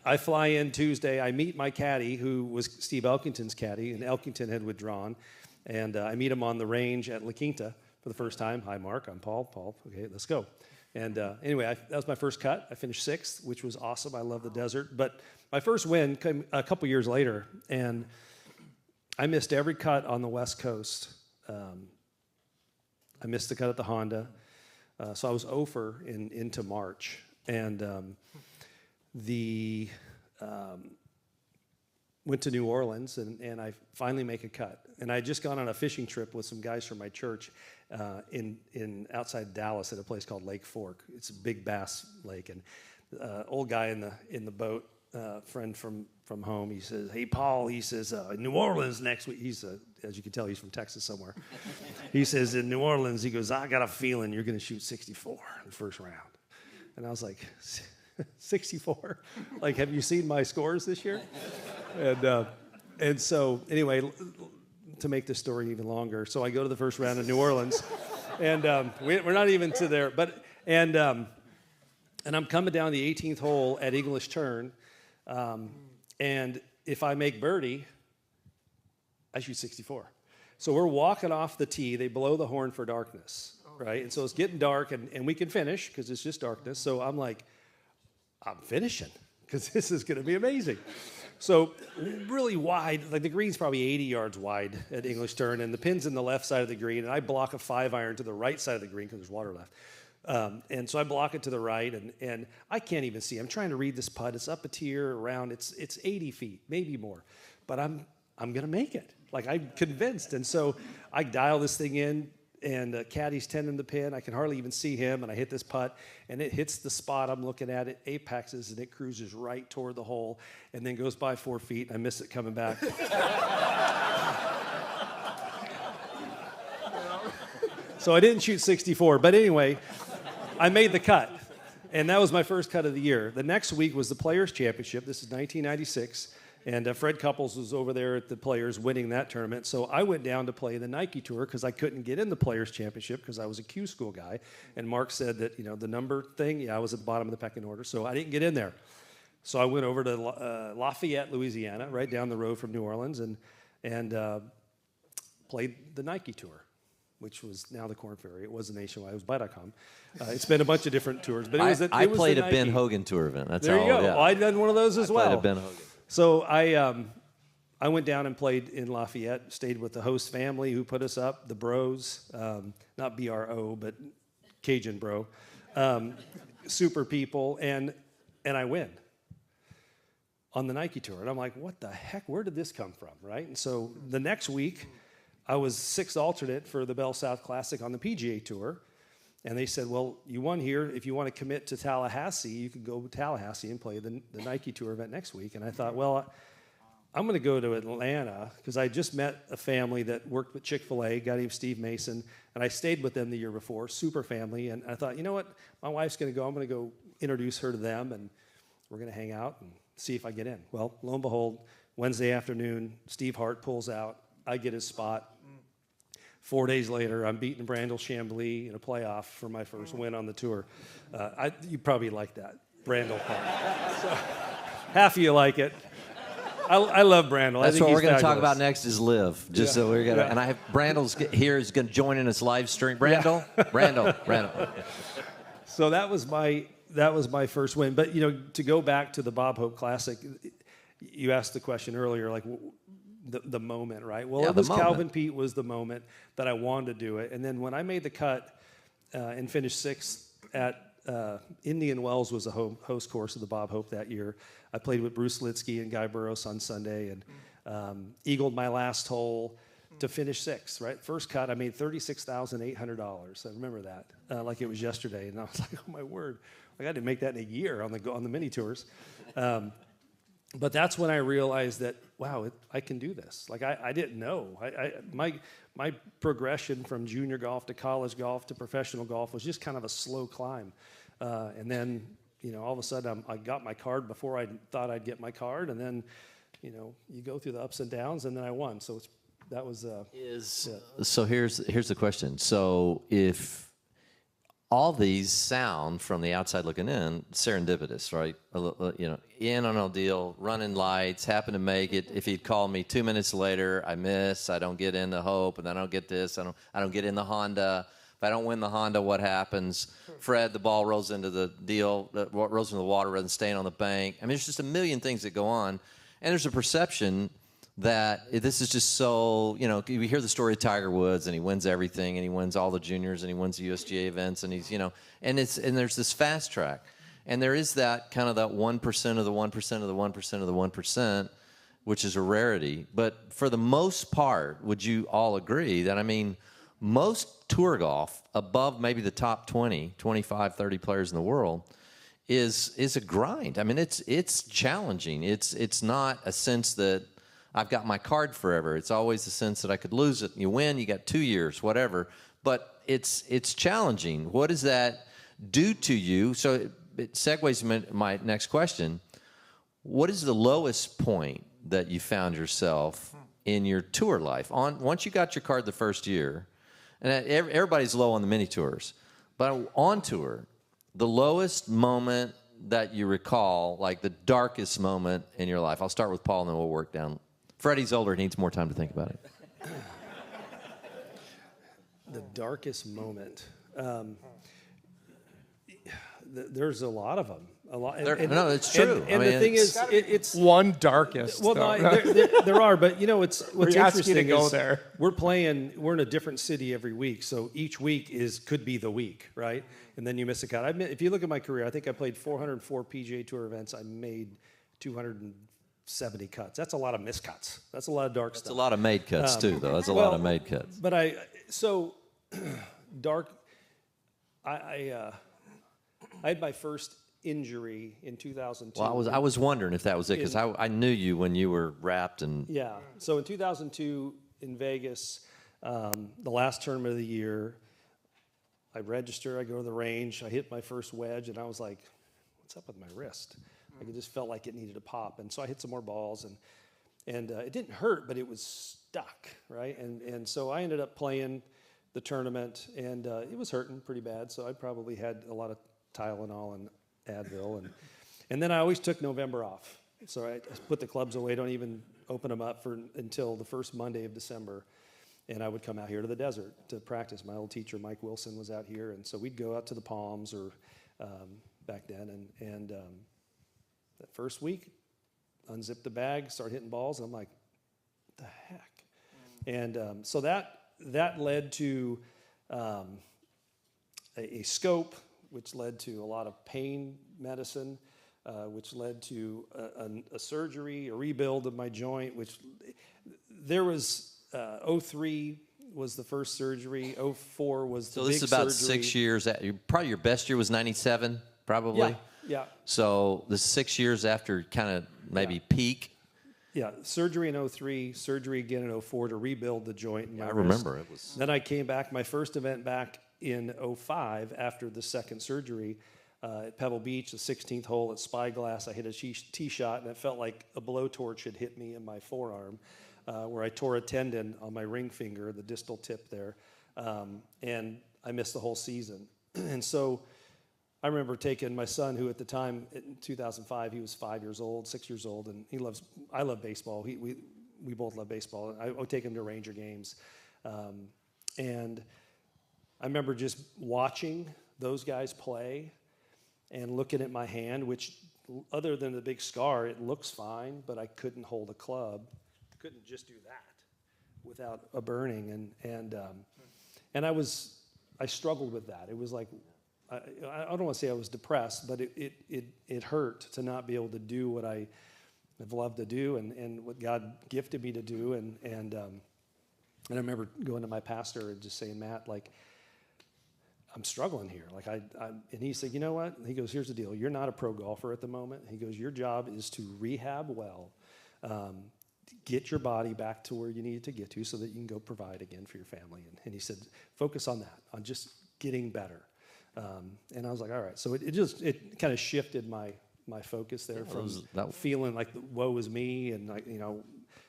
I fly in Tuesday. I meet my caddy, who was Steve Elkington's caddy, and Elkington had withdrawn, and I meet him on the range at La Quinta for the first time. "Hi, Mark. I'm Paul. Paul. Okay, let's go." And anyway, that was my first cut. I finished 6th, which was awesome. I love the desert. But my first win came a couple years later, and I missed every cut on the West Coast. I missed the cut at the Honda. So I was 0 into March. And went to New Orleans, and I finally make a cut. And I had just gone on a fishing trip with some guys from my church in outside Dallas at a place called Lake Fork. It's a big bass lake, and old guy in the boat, friend from home, he says, "Hey, Paul," he says, "New Orleans next week." He's as you can tell, he's from Texas somewhere. He says, "In New Orleans," he goes, "I got a feeling you're going to shoot 64 in the first round." And I was like, 64? Like, have you seen my scores this year? And so anyway, to make this story even longer, so I go to the first round in New Orleans, and we're not even to there, but and I'm coming down the 18th hole at English Turn, and if I make birdie, I shoot 64. So we're walking off the tee. They blow the horn for darkness, right? And so it's getting dark, and we can finish because it's just darkness. So I'm like, I'm finishing because this is going to be amazing. So really wide, like the green's probably 80 yards wide at English Turn, and the pin's in the left side of the green, and I block a 5-iron to the right side of the green because there's water left. And so I block it to the right, and I can't even see. I'm trying to read this putt. It's up a tier around. It's 80 feet, maybe more, but I'm going to make it. Like, I'm convinced. And so I dial this thing in, and caddy's 10 in the pin. I can hardly even see him, and I hit this putt, and it hits the spot I'm looking at. It apexes, and it cruises right toward the hole, and then goes by 4 feet, and I miss it coming back. So I didn't shoot 64, but anyway, I made the cut, and that was my first cut of the year. The next week was the Players' Championship. This is 1996. And Fred Couples was over there at the Players winning that tournament. So I went down to play the Nike Tour because I couldn't get in the Players Championship because I was a Q school guy. And Mark said that, the number thing, I was at the bottom of the pecking order. So I didn't get in there. So I went over to Lafayette, Louisiana, right down the road from New Orleans, and played the Nike Tour, which was now the Korn Ferry. It was the Nationwide. It was Buy.com. It's been a bunch of different tours. But I played a Ben Hogan Tour event. That's there you go. Yeah. Well, I'd done one of those as well. I played a Ben Hogan. So I went down and played in Lafayette, stayed with the host family who put us up, the Bros, not B-R-O, but Cajun Bro, super people, and I win on the Nike Tour. And I'm like, what the heck, where did this come from, right? And so the next week, I was 6th alternate for the Bell South Classic on the PGA Tour. And they said, well, you won here. If you want to commit to Tallahassee, you can go to Tallahassee and play the Nike Tour event next week. And I thought, well, I'm going to go to Atlanta because I just met a family that worked with Chick-fil-A, a guy named Steve Mason, and I stayed with them the year before, super family. And I thought, you know what? My wife's going to go. I'm going to go introduce her to them, and we're going to hang out and see if I get in. Well, lo and behold, Wednesday afternoon, Steve Hart pulls out. I get his spot. 4 days later, I'm beating Brandel Chambly in a playoff for my first win on the tour. You probably like that, Brandel part. So, half of you like it. I love Brandel. That's what we're going to talk fabulous. about next is Live. Just so we're going to, and I have Brandel's here is going to join in us live stream. Brandel, Brandel. So that was my first win. But to go back to the Bob Hope Classic, you asked the question earlier, like. The moment, right? Well, yeah, it was moment. Calvin Pete was the moment that I wanted to do it. And then when I made the cut and finished 6th at Indian Wells was a host course of the Bob Hope that year. I played with Bruce Litsky and Guy Burroughs on Sunday and eagled my last hole to finish 6th, right? First cut, I made $36,800. I remember that like it was yesterday. And I was like, oh, my word. Like, I didn't make that in a year on the mini tours. but that's when I realized that, wow, I can do this. Like I didn't know. My progression from junior golf to college golf to professional golf was just kind of a slow climb. And then, all of a sudden I got my card before I thought I'd get my card. And then, you go through the ups and downs, and then I won. So that was. So here's the question. So if all these sound from the outside looking in serendipitous, right? In on a deal, running lights, happen to make it. If he'd called me 2 minutes later, I miss, I don't get in the Hope, and then I don't get this, I don't get in the Honda. If I don't win the Honda, what happens? Fred, the ball rolls into the deal, rolls into the water rather than staying on the bank. I mean, there's just a million things that go on, and there's a perception that this is just so, we hear the story of Tiger Woods, and he wins everything, and he wins all the juniors, and he wins the USGA events, and he's, and there's this fast track. And there is that kind of that 1% of the 1% of the 1% of the 1%, which is a rarity. But for the most part, would you all agree that, most tour golf above maybe the top 20, 25, 30 players in the world is a grind. It's challenging. It's not a sense that I've got my card forever. It's always the sense that I could lose it. You win, you got 2 years, whatever. But it's challenging. What does that do to you? So it segues my next question. What is the lowest point that you found yourself in your tour life? Once you got your card the first year, and everybody's low on the mini tours, but on tour, the lowest moment that you recall, like the darkest moment in your life. I'll start with Paul, and then we'll work down. Freddie's older, he needs more time to think about it. The darkest moment. There's a lot of them. A lot. No, it's true. And the thing is, it's one darkest. Well, though. there are, but what's interesting go is there. we're in a different city every week, so each week could be the week, right? And then you miss a cut. If you look at my career, I think I played 404 PGA Tour events. I made 270 cuts. That's a lot of miscuts. That's a lot of dark stuff. That's a lot of made cuts too, though. That's a lot of made cuts. But dark. I had my first injury in 2002. Well, I was wondering if that was it, because I knew you when you were wrapped and. Yeah. So in 2002 in Vegas, the last tournament of the year, I register. I go to the range. I hit my first wedge, and I was like, "What's up with my wrist?" Like it just felt like it needed to pop, and so I hit some more balls, and it didn't hurt, but it was stuck, right? And so I ended up playing the tournament, and it was hurting pretty bad. So I probably had a lot of Tylenol and Advil, and then I always took November off. So I put the clubs away, don't even open them up until the first Monday of December, and I would come out here to the desert to practice. My old teacher, Mike Wilson, was out here, and so we'd go out to the Palms or back then, and that first week, unzip the bag, start hitting balls, and I'm like, what the heck? And so that led to a scope, which led to a lot of pain medicine, which led to a surgery, a rebuild of my joint, which there was 03 was the first surgery, 04 was the big surgery. So this is about 6 years, probably your best year was 97, probably? Yeah. So this is 6 years after kind of maybe peak. Yeah, surgery in 03, surgery again in 04 to rebuild the joint in my I wrist. remember it was. Then I came back, my first event back in 05 after the second surgery at Pebble Beach, the 16th hole at Spyglass. I hit a tee shot, and it felt like a blowtorch had hit me in my forearm, where I tore a tendon on my ring finger, the distal tip there, and I missed the whole season. And so I remember taking my son, who at the time, in 2005, he was 6 years old, and I love baseball. We both love baseball. I would take him to Ranger games. And I remember just watching those guys play and looking at my hand, which other than the big scar, it looks fine, but I couldn't hold a club. I couldn't just do that without a burning. And I struggled with that. It was like, I don't want to say I was depressed, but it hurt to not be able to do what I have loved to do and what God gifted me to do. And I remember going to my pastor and just saying, Matt, like, I'm struggling here. Like and he said, you know what? He goes, here's the deal. You're not a pro golfer at the moment. He goes, your job is to rehab well, get your body back to where you need it to get to so that you can go provide again for your family. And he said, focus on that, on just getting better. And I was like, all right. So it kind of shifted my focus there from feeling like woe is me and like,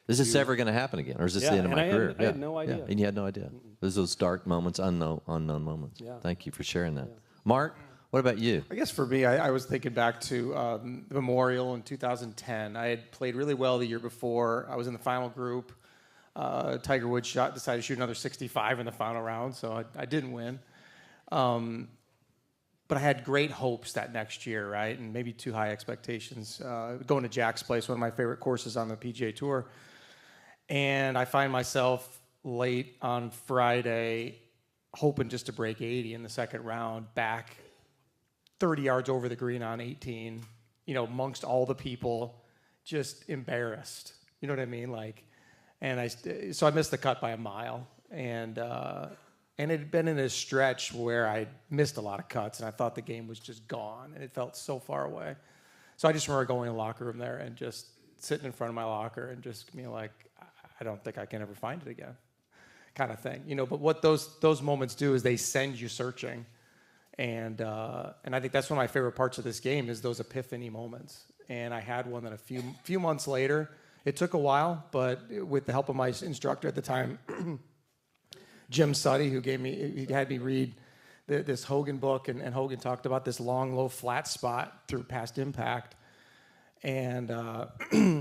Is this ever going to happen again, or is this the end of my career? I had no idea. Yeah. And you had no idea. There's those dark moments, unknown moments. Yeah. Thank you for sharing that. Mark, what about you? I guess for me, I was thinking back to the Memorial in 2010. I had played really well the year before. I was in the final group. Tiger Woods decided to shoot another 65 in the final round, so I didn't win. But I had great hopes that next year, right? And maybe too high expectations. Going to Jack's Place, one of my favorite courses on the PGA Tour. And I find myself late on Friday hoping just to break 80 in the second round, back 30 yards over the green on 18, amongst all the people, just embarrassed. You know what I mean? So I missed the cut by a mile. And it had been in a stretch where I missed a lot of cuts, and I thought the game was just gone, and it felt so far away. So I just remember going in the locker room there and just sitting in front of my locker and just being like, I don't think I can ever find it again, kind of thing. But what those moments do is they send you searching. And I think that's one of my favorite parts of this game is those epiphany moments. And I had one that a few months later. It took a while, but with the help of my instructor at the time, Jim Suddy, he had me read this Hogan book, and Hogan talked about this long, low, flat spot through past impact. And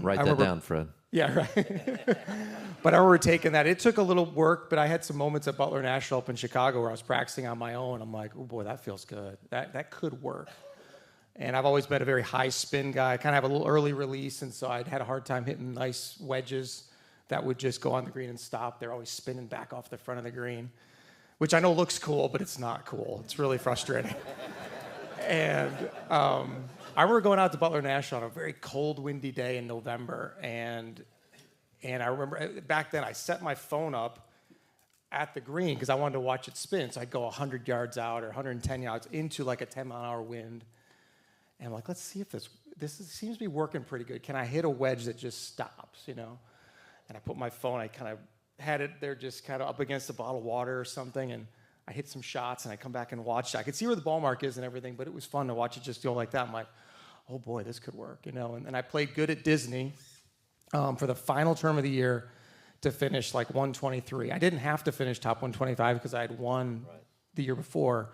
Write that down, Fred. Yeah, right. But I remember taking that. It took a little work, but I had some moments at Butler National up in Chicago where I was practicing on my own. I'm like, oh boy, that feels good. That could work. And I've always been a very high spin guy. I kind of have a little early release, and so I'd had a hard time hitting nice wedges that would just go on the green and stop. They're always spinning back off the front of the green, which I know looks cool, but it's not cool. It's really frustrating. And I remember going out to Butler National on a very cold, windy day in November, and I remember back then I set my phone up at the green because I wanted to watch it spin. So I'd go 100 yards out or 110 yards into like a 10-mile-an-hour wind. And I'm like, let's see if this seems to be working pretty good. Can I hit a wedge that just stops, And I put my phone, I kind of had it there just kind of up against a bottle of water or something, and I hit some shots, and I come back and watched it. I could see where the ball mark is and everything, but it was fun to watch it just go like that. I'm like, oh boy, this could work, And I played good at Disney for the final term of the year to finish like 123. I didn't have to finish top 125 because I had won the year before.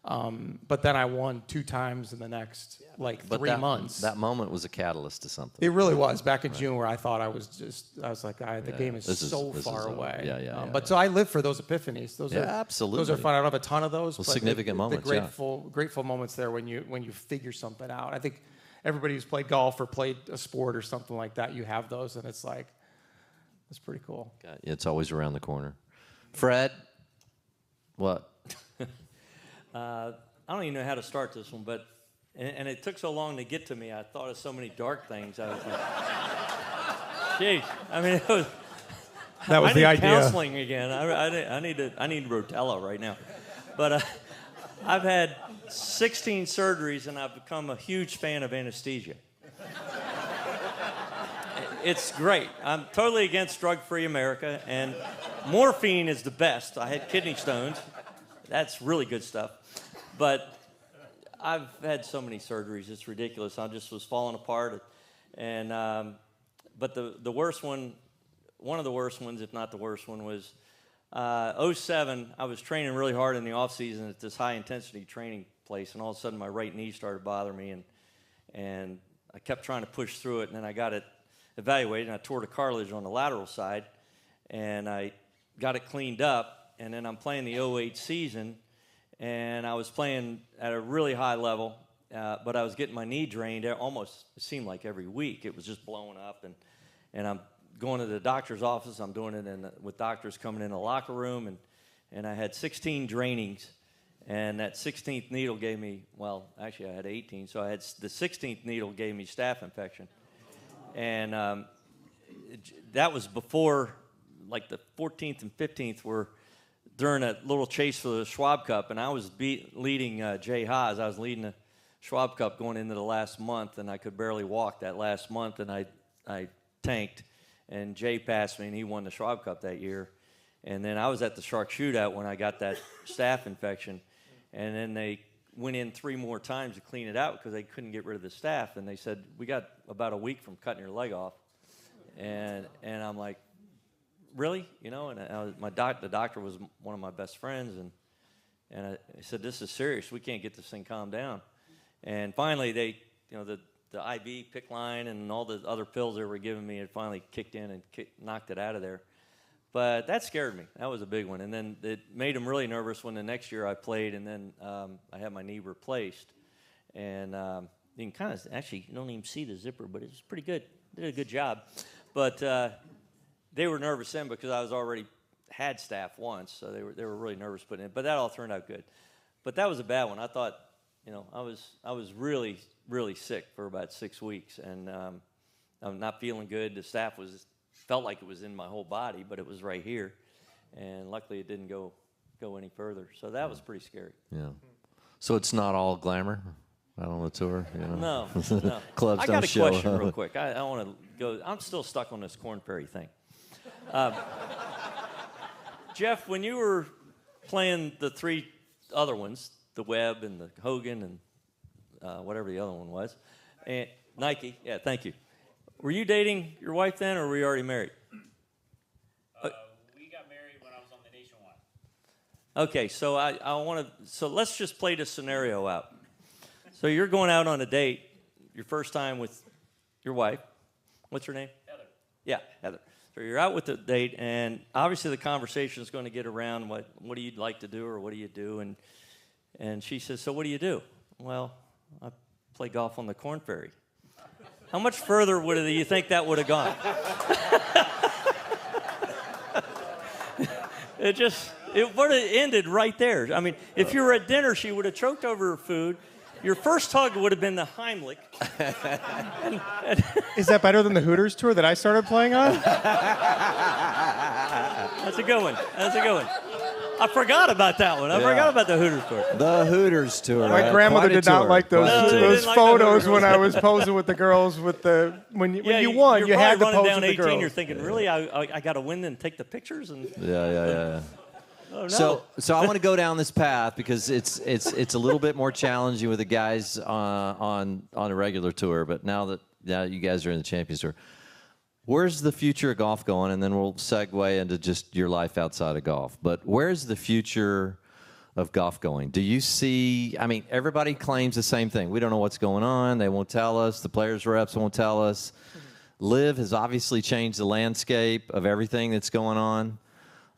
But then I won 2 times in the next 3 months. That moment was a catalyst to something. It really was back in June, where I thought I was like, the game is so far away. But so I live for those epiphanies. Those are absolutely. Those are fun. I don't have a ton of those. Well, but significant moments. The grateful moments there when you figure something out. I think everybody who's played golf or played a sport or something like that, you have those, and it's like, it's pretty cool. It's always around the corner. Fred, what? I don't even know how to start this one, but and it took so long to get to me. I thought of so many dark things. I was like, "Geez, I mean, it was." That was I the need idea. Counseling again. I need Rotella right now, but I've had 16 surgeries and I've become a huge fan of anesthesia. It's great. I'm totally against drug-free America, and morphine is the best. I had kidney stones. That's really good stuff. But I've had so many surgeries, it's ridiculous. I just was falling apart. And but the worst one, one of the worst ones, if not the worst one, was 07. I was training really hard in the off season at this high-intensity training place, and all of a sudden my right knee started bothering me, and I kept trying to push through it, and then I got it evaluated, and I tore the cartilage on the lateral side, and I got it cleaned up. And then I'm playing the 08 season, and I was playing at a really high level, but I was getting my knee drained almost, it seemed like every week. It was just blowing up, and I'm going to the doctor's office. I'm doing it with doctors coming in the locker room, and I had 16 drainings, and that 16th needle gave me, well, actually I had 18, so I had the 16th needle gave me staph infection. And that was before, like the 14th and 15th were during a little chase for the Schwab Cup, and I was leading Jay Haas. I was leading the Schwab Cup going into the last month, and I could barely walk that last month, and I tanked, and Jay passed me, and he won the Schwab Cup that year. And then I was at the shark shootout when I got that staph infection, and then they went in 3 more times to clean it out because they couldn't get rid of the staph, and they said, we got about a week from cutting your leg off. And I'm like, really? You know, and the doctor was one of my best friends, and I said, this is serious. We can't get this thing calmed down. And finally, they, you know, the IV PICC line and all the other pills they were giving me, it finally kicked in and knocked it out of there. But that scared me. That was a big one. And then it made him really nervous when the next year I played, and then I had my knee replaced. And you can kind of, actually, you don't even see the zipper, but it was pretty good. Did a good job. But they were nervous then because I was already had staph once, so they were really nervous putting it. But that all turned out good. But that was a bad one. I thought, you know, I was really, really sick for about 6 weeks, and I'm not feeling good. The staph felt like it was in my whole body, but it was right here, and luckily it didn't go any further. So that was pretty scary. Yeah. So it's not all glamour on the tour, you know? No. Clubs I don't got a show question up. real quick. I want to go. I'm still stuck on this Corn Ferry thing. Jeff, when you were playing the 3 other ones, the Webb and the Hogan and whatever the other one was, and Nike, yeah, thank you. Were you dating your wife then, or were you already married? We got married when I was on the Nationwide. Okay, so I want to. So let's just play this scenario out. So you're going out on a date, your first time with your wife. What's her name? Heather. Yeah, Heather. So you're out with the date, and obviously the conversation is going to get around what do you like to do, or what do you do, and she says, so what do you do? Well, I play golf on the Corn Ferry. How much further do you think that would have gone? It would have ended right there. I mean, if you were at dinner, she would have choked over her food. Your first hug would have been the Heimlich. Is that better than the Hooters tour that I started playing on? That's a good one. I forgot about that one. I forgot about the Hooters tour. The Hooters tour. My grandmother did not like those No, they those didn't like photos the when Hooters. I was posing with the girls when you won, you're you had to probably pose running down with the 18. girls. You're thinking, really, I got to win and take the pictures and. Yeah. Oh, no. So I want to go down this path because it's a little bit more challenging with the guys on a regular tour. But now you guys are in the Champions Tour, where's the future of golf going? And then we'll segue into just your life outside of golf. But where's the future of golf going? Do you see? I mean, everybody claims the same thing. We don't know what's going on. They won't tell us. The players' reps won't tell us. LIV has obviously changed the landscape of everything that's going on.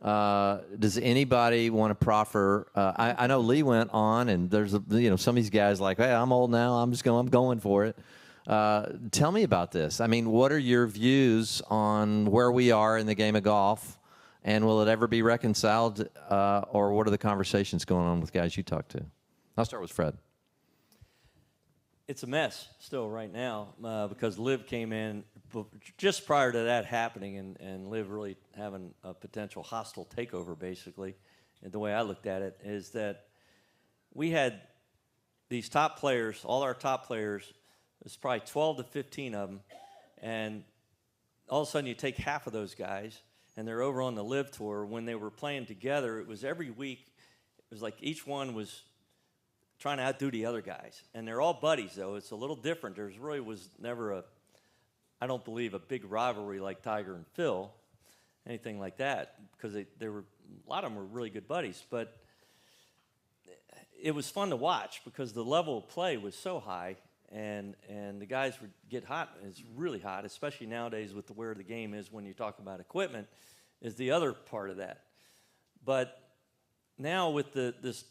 Does anybody want to proffer? I know Lee went on, and there's some of these guys like, hey, I'm old now. I'm going for it. Tell me about this. I mean, what are your views on where we are in the game of golf, and will it ever be reconciled, or what are the conversations going on with guys you talk to? I'll start with Fred. It's a mess still right now because LIV came in just prior to that happening, and LIV really having a potential hostile takeover, basically. And the way I looked at it is that we had these top players, all our top players, there's probably 12 to 15 of them, and all of a sudden you take half of those guys, and they're over on the LIV tour. When they were playing together, it was every week, it was like each one was trying to outdo the other guys. And they're all buddies, though. It's a little different. There really was never I don't believe, a big rivalry like Tiger and Phil, anything like that, because a lot of them were really good buddies. But it was fun to watch because the level of play was so high, and the guys would get hot. It's really hot, especially nowadays with where the game is when you talk about equipment, is the other part of that. But now with this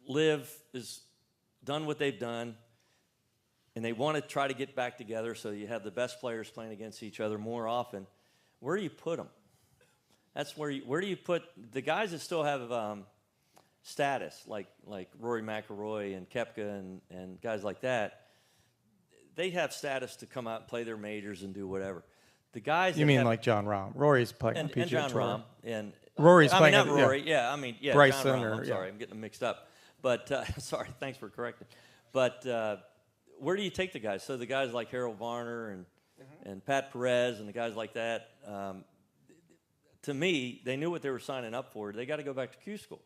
LIV is done what they've done, and they want to try to get back together so you have the best players playing against each other more often. Where do you put them? That's where do you put the guys that still have status, like Rory McIlroy and Koepka and guys like that? They have status to come out and play their majors and do whatever. The guys You mean like John Rahm? Rory's playing on and PGA John Tour. Rahm and Rory's I mean, playing. not at- Rory. Yeah, I mean, yeah, Bryson John Rahm. or- I'm sorry, I'm getting them mixed up. But sorry, thanks for correcting. But where do you take the guys? So the guys like Harold Varner and Pat Perez and the guys like that. To me, they knew what they were signing up for. They got to go back to Q school.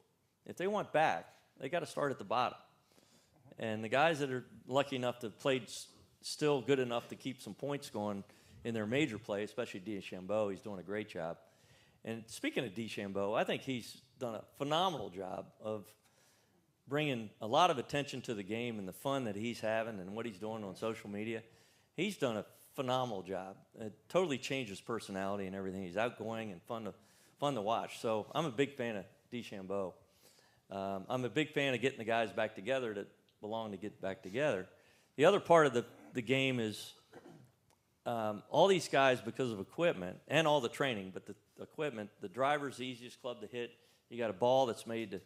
If they want back, they got to start at the bottom. And the guys that are lucky enough to play still good enough to keep some points going in their major play, especially DeChambeau, he's doing a great job. And speaking of DeChambeau, I think he's done a phenomenal job of bringing a lot of attention to the game and the fun that he's having and what he's doing on social media. He's done a phenomenal job. It totally changed his personality and everything. He's outgoing and fun to watch. So I'm a big fan of DeChambeau. I'm a big fan of getting the guys back together that belong to get back together. The other part of the game is all these guys, because of equipment and all the training, but the equipment, the driver's the easiest club to hit. You got a ball that's made to,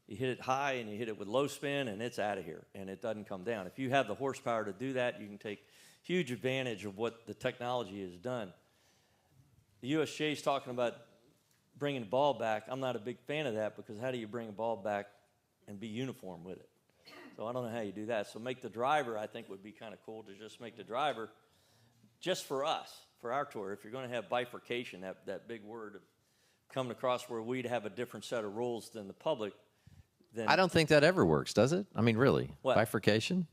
you hit it high and you hit it with low spin and it's out of here and it doesn't come down. If you have the horsepower to do that, you can take huge advantage of what the technology has done. The USGA is talking about bringing the ball back. I'm not a big fan of that because how do you bring a ball back and be uniform with it? So I don't know how you do that. So make the driver, I think, would be kind of cool to just make the driver just for us, for our tour. If you're going to have bifurcation, that big word of coming across where we'd have a different set of rules than the public, then I don't think that ever works, does it? I mean, really? What? Bifurcation?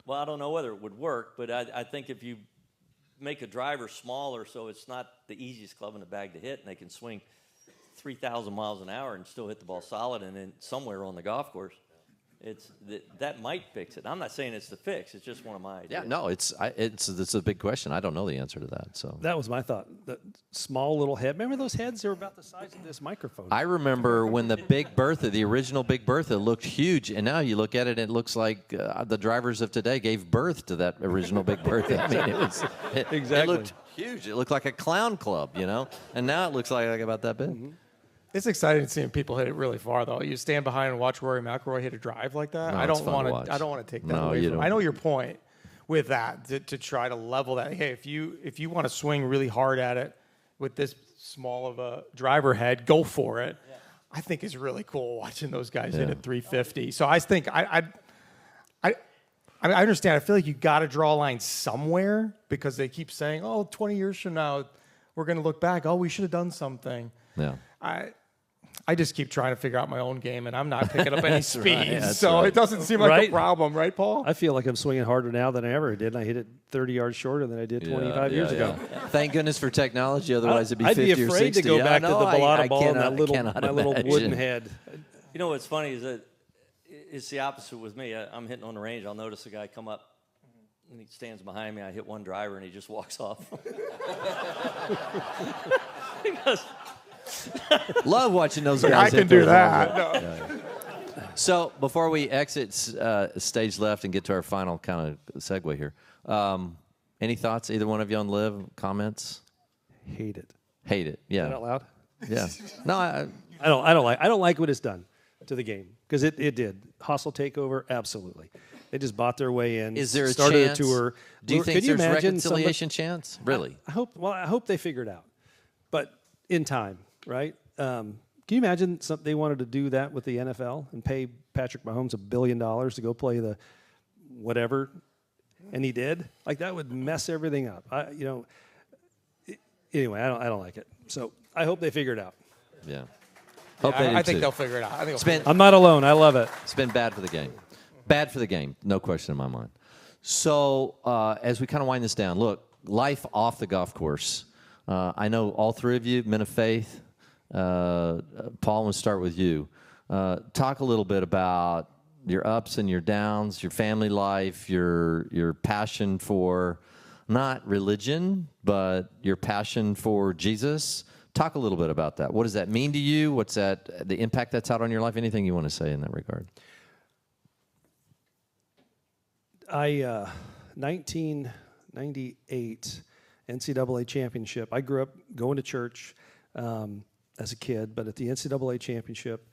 well, I don't know whether it would work, but I think if you make a driver smaller so it's not the easiest club in the bag to hit and they can swing 3,000 miles an hour and still hit the ball solid and then somewhere on the golf course, that might fix it. I'm not saying it's the fix. It's just one of my ideas. Yeah, no, it's a big question. I don't know the answer to that. So That was my thought. The small little head. Remember those heads? They were about the size of this microphone. I remember when the Big Bertha, the original Big Bertha, looked huge, and now you look at it, it looks like the drivers of today gave birth to that original Big Bertha. I mean, it Exactly. looked huge. It looked like a clown club, and now it looks like about that big. Mm-hmm. It's exciting seeing people hit it really far, though. You stand behind and watch Rory McIlroy hit a drive like that. No, I it's don't fun to want watch. to. I don't want to take that No, away you from. don't. I know your point with that to try to level that. Hey, if you want to swing really hard at it with this small of a driver head, go for it. Yeah. I think it's really cool watching those guys hit at 350. So I think I understand. I feel like you got to draw a line somewhere because they keep saying, "Oh, 20 years from now, we're going to look back. Oh, we should have done something." Yeah. I just keep trying to figure out my own game, and I'm not picking up any speed. right, that's So right. it doesn't seem like a Right. problem, right, Paul? I feel like I'm swinging harder now than I ever did, and I hit it 30 yards shorter than I did 25 years ago. Thank goodness for technology. Otherwise, it'd be I'd 50 be or afraid 60. to go back to the ballata ball and that cannot little wooden imagine. head. You know what's funny is that it's the opposite with me. I'm hitting on the range. I'll notice a guy come up, and he stands behind me. I hit one driver, and he just walks off. He goes, Love watching those I guys. can hit do those that. balls. No. So before we exit stage left and get to our final kind of segue here, any thoughts, either one of you on Liv? Comments? Hate it. Hate it. Is that Yeah. out loud? Yeah. No, I don't like what it's done to the game because it did hostile takeover. Absolutely, they just bought their way in. is there a started chance? a tour? Do you Could think there's imagine reconciliation chance? Really? I hope they figure it out, but in time, right? Can you imagine they wanted to do that with the NFL and pay Patrick Mahomes $1 billion to go play the whatever, and he did? Like that would mess everything up. Anyway, I don't like it. So I hope they figure it out. Yeah. Hope they do I think too. they'll figure it out. I think It's been, I'm not alone. I love it. it's been bad for the game. Bad for the game. No question in my mind. So as we kind of wind this down, look, life off the golf course. I know all three of you, men of faith. Paul, we'll start with you. Talk a little bit about your ups and your downs, your family life, your passion for not religion, but your passion for Jesus. Talk a little bit about that. What does that mean to you? What's the impact that's had on your life? Anything you want to say in that regard? 1998 NCAA championship. I grew up going to church as a kid, but at the NCAA championship,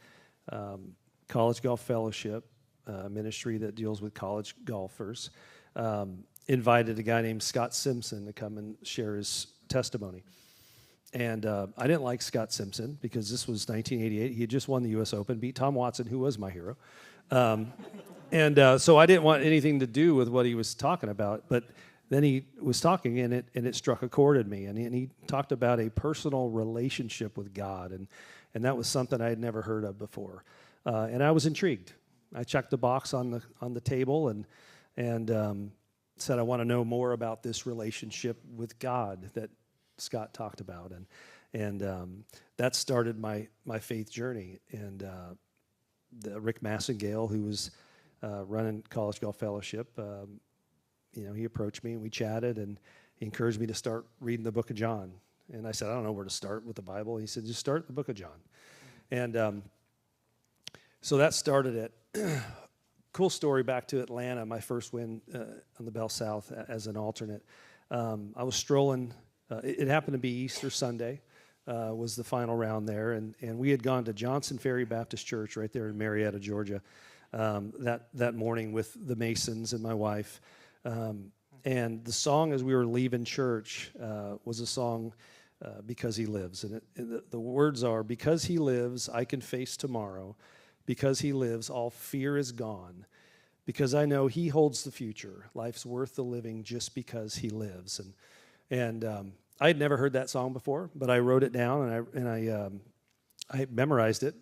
college golf fellowship ministry that deals with college golfers, invited a guy named Scott Simpson to come and share his testimony. And I didn't like Scott Simpson because this was 1988. He had just won the U.S. Open, beat Tom Watson, who was my hero. So I didn't want anything to do with what he was talking about. But then he was talking, and it struck a chord in me. And he talked about a personal relationship with God, and that was something I had never heard of before. And I was intrigued. I checked the box on the table and said I want to know more about this relationship with God that Scott talked about, and that started my faith journey. And Rick Massengale, who was running College Golf Fellowship, he approached me and we chatted, and he encouraged me to start reading the Book of John. And I said, I don't know where to start with the Bible. He said, just start the Book of John. And so that started it. Cool story back to Atlanta, my first win on the Bell South as an alternate. I was strolling. It happened to be Easter Sunday, was the final round there, and we had gone to Johnson Ferry Baptist Church right there in Marietta, Georgia, that morning with the Masons and my wife. And the song as we were leaving church was a song, Because He Lives. And the words are, because He lives, I can face tomorrow. Because He lives, all fear is gone. Because I know He holds the future. Life's worth the living just because He lives. And I had never heard that song before, but I wrote it down and I memorized it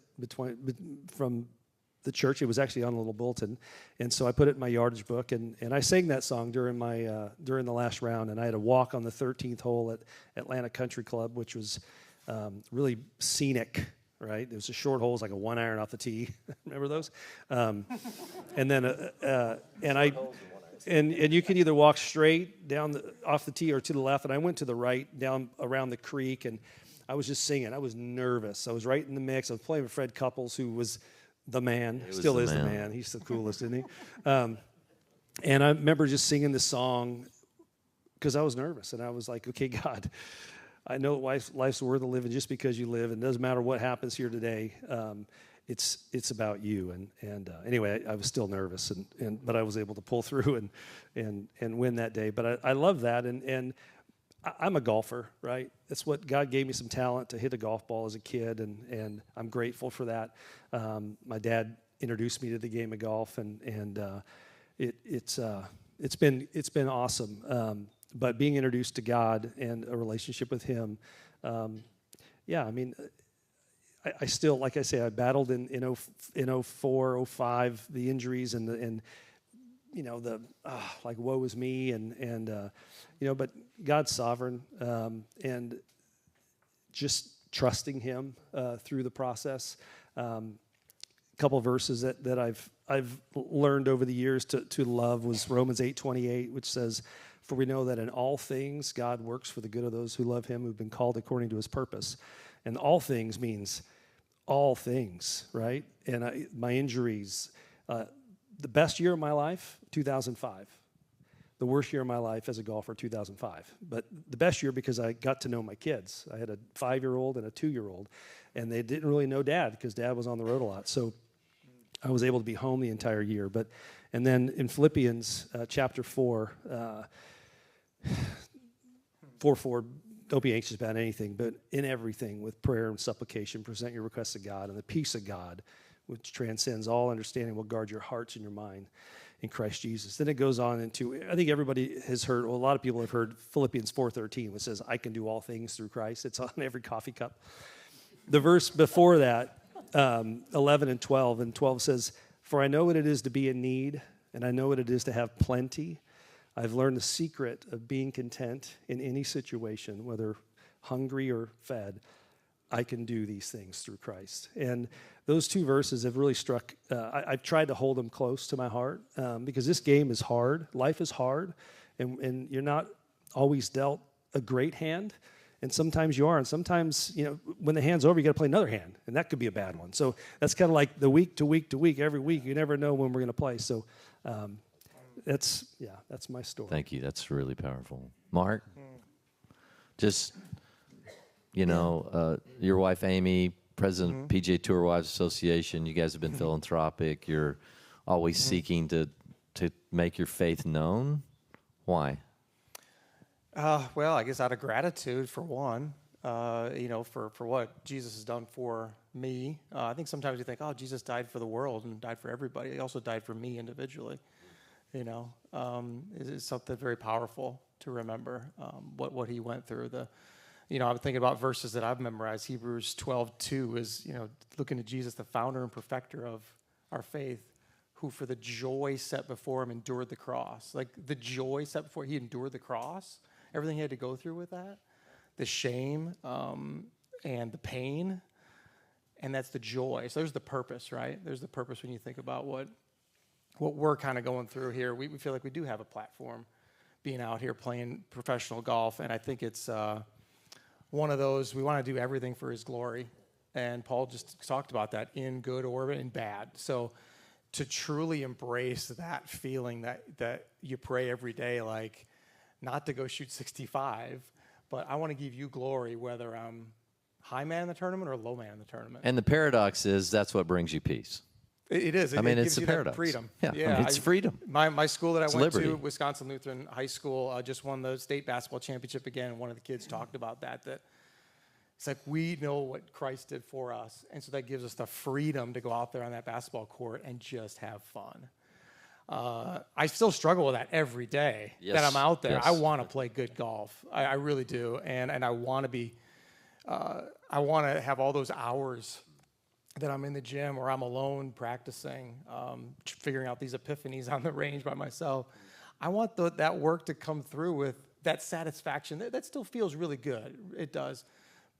from the church. It was actually on a little bulletin, and so I put it in my yardage book. And I sang that song during the last round. And I had a walk on the 13th hole at Atlanta Country Club, which was really scenic. Right, it was a short hole, it was like a 1-iron off the tee. Remember those? And then and you can either walk straight down off the tee or to the left. And I went to the right, down around the creek, and I was just singing. I was nervous. I was right in the mix. I was playing with Fred Couples, who was the man, still is the man. He's the coolest, isn't he? And I remember just singing this song because I was nervous, and I was like, okay, God, I know life's worth the living just because you live, and it doesn't matter what happens here today. It's about you. And anyway, I was still nervous, but I was able to pull through and win that day. But I love that, and I'm a golfer, right? That's what God gave me, some talent to hit a golf ball as a kid, and I'm grateful for that. My dad introduced me to the game of golf, and it's been awesome. But being introduced to God and a relationship with Him, I mean, I still, like I say, I battled in 04, 05, the injuries and like woe is me but God's sovereign, and just trusting Him through the process. A couple of verses that I've learned over the years to love was Romans 8:28, which says, for we know that in all things God works for the good of those who love Him, who've been called according to His purpose. And all things means all things, right? And my injuries, the best year of my life, 2005. The worst year of my life as a golfer, 2005. But the best year because I got to know my kids. I had a 5-year-old and a 2-year-old, and they didn't really know Dad because Dad was on the road a lot. So I was able to be home the entire year. And then in Philippians chapter 4, 4:4, don't be anxious about anything, but in everything with prayer and supplication, present your requests to God, and the peace of God, which transcends all understanding, will guard your hearts and your mind in Christ Jesus. Then it goes on into, I think everybody has heard, well, a lot of people have heard Philippians 4:13, which says, I can do all things through Christ. It's on every coffee cup. The verse before that, 11 and 12, and 12 says, for I know what it is to be in need, and I know what it is to have plenty. I've learned the secret of being content in any situation, whether hungry or fed. I can do these things through Christ. And those two verses have really struck, I've tried to hold them close to my heart because this game is hard. Life is hard, and you're not always dealt a great hand. And sometimes you are, and sometimes, when the hand's over, you got to play another hand, and that could be a bad one. So that's kind of like the week to week to week, every week. You never know when we're going to play. So that's my story. Thank you. That's really powerful. Mark, just, your wife, Amy, president of PGA Tour Wives Association, you guys have been philanthropic. You're always seeking to make your faith known. Why? Well, I guess out of gratitude, for one. for what Jesus has done for me. I think sometimes you think, oh, Jesus died for the world and died for everybody. He also died for me individually. It's something very powerful to remember what he went through. I'm thinking about verses that I've memorized. Hebrews 12:2 is, looking to Jesus, the founder and perfecter of our faith, who for the joy set before him endured the cross. Like the joy set before he endured the cross, everything he had to go through with that, the shame and the pain, and that's the joy. So there's the purpose, right? There's the purpose when you think about what we're kind of going through here. We feel like we do have a platform being out here playing professional golf, and I think it's one of those, we want to do everything for his glory, and Paul just talked about that in good or in bad. So to truly embrace that feeling that you pray every day, like not to go shoot 65, but I want to give you glory whether I'm high man in the tournament or low man in the tournament. And the paradox is that's what brings you peace. It is. It gives it's you a paradox. That freedom. Yeah, it's freedom. My school that I went liberty. to, Wisconsin Lutheran High School, just won the state basketball championship again. And one of the kids talked about that it's like we know what Christ did for us. And so that gives us the freedom to go out there on that basketball court and just have fun. I still struggle with that every day that I'm out there. Yes. I want to play good golf. I really do. And I want to be, I want to have all those hours that I'm in the gym or I'm alone practicing, figuring out these epiphanies on the range by myself. I want that work to come through with that satisfaction. That still feels really good. It does.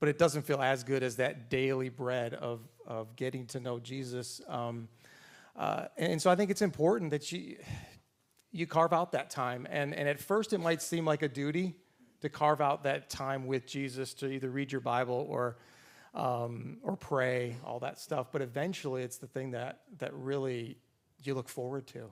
But it doesn't feel as good as that daily bread of getting to know Jesus. And so I think it's important that you carve out that time. And at first it might seem like a duty to carve out that time with Jesus, to either read your Bible or pray, all that stuff. But eventually it's the thing that really you look forward to.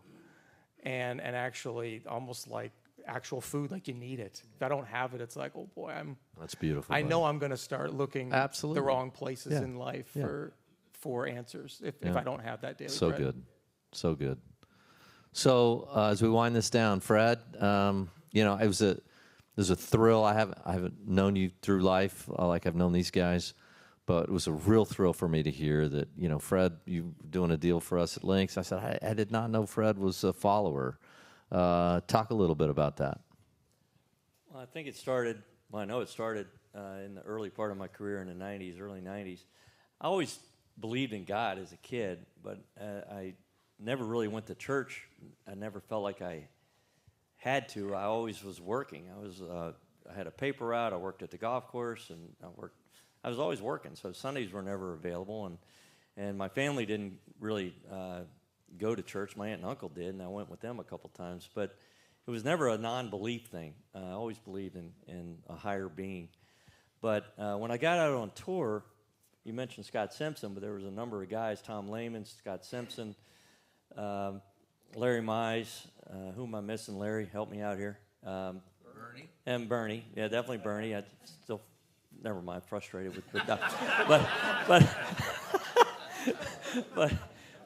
And actually almost like actual food, like you need it. If I don't have it, it's like, oh boy, That's beautiful. I know I'm going to start looking Absolutely. the wrong places Yeah. in life Yeah. for answers if I don't have that daily So bread. good. So good. So as we wind this down, Fred, it was a thrill. I haven't known you through life like I've known these guys, but it was a real thrill for me to hear that, Fred, you doing a deal for us at Lynx. I said, I did not know Fred was a follower. Talk a little bit about that. Well, I think it started, I know it started in the early part of my career in the 90s, early 90s. I always believed in God as a kid, but I never really went to church. I never felt like I had to. I always was working. I had a paper route. I worked at the golf course, and I was always working. So Sundays were never available, and my family didn't really go to church. My aunt and uncle did, and I went with them a couple times. But it was never a non-belief thing. I always believed in a higher being. But when I got out on tour, you mentioned Scott Simpson, but there was a number of guys: Tom Lehman, Scott Simpson, Larry Mize. Who am I missing? Larry, help me out here. Bernie. And Bernie. Yeah, definitely Bernie. I still, never mind, frustrated with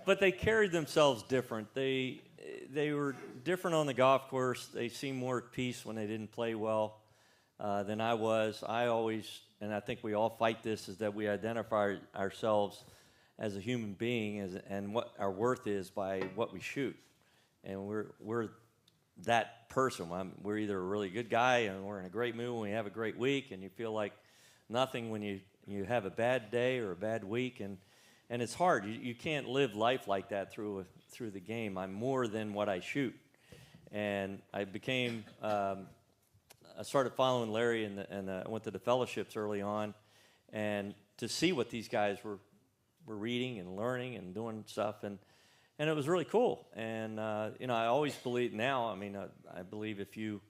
but they carried themselves different. They were different on the golf course. They seemed more at peace when they didn't play well than I was. I always, and I think we all fight this, is that we identify ourselves as a human being and what our worth is by what we shoot. And we're that person. We're either a really good guy and we're in a great mood when we have a great week, and you feel like nothing when you have a bad day or a bad week, and it's hard. You can't live life like that through the game. I'm more than what I shoot, and I became. I started following Larry and I went to the fellowships early on, and to see what these guys were reading and learning and doing stuff, and it was really cool. And I always believe now. I mean, I believe if you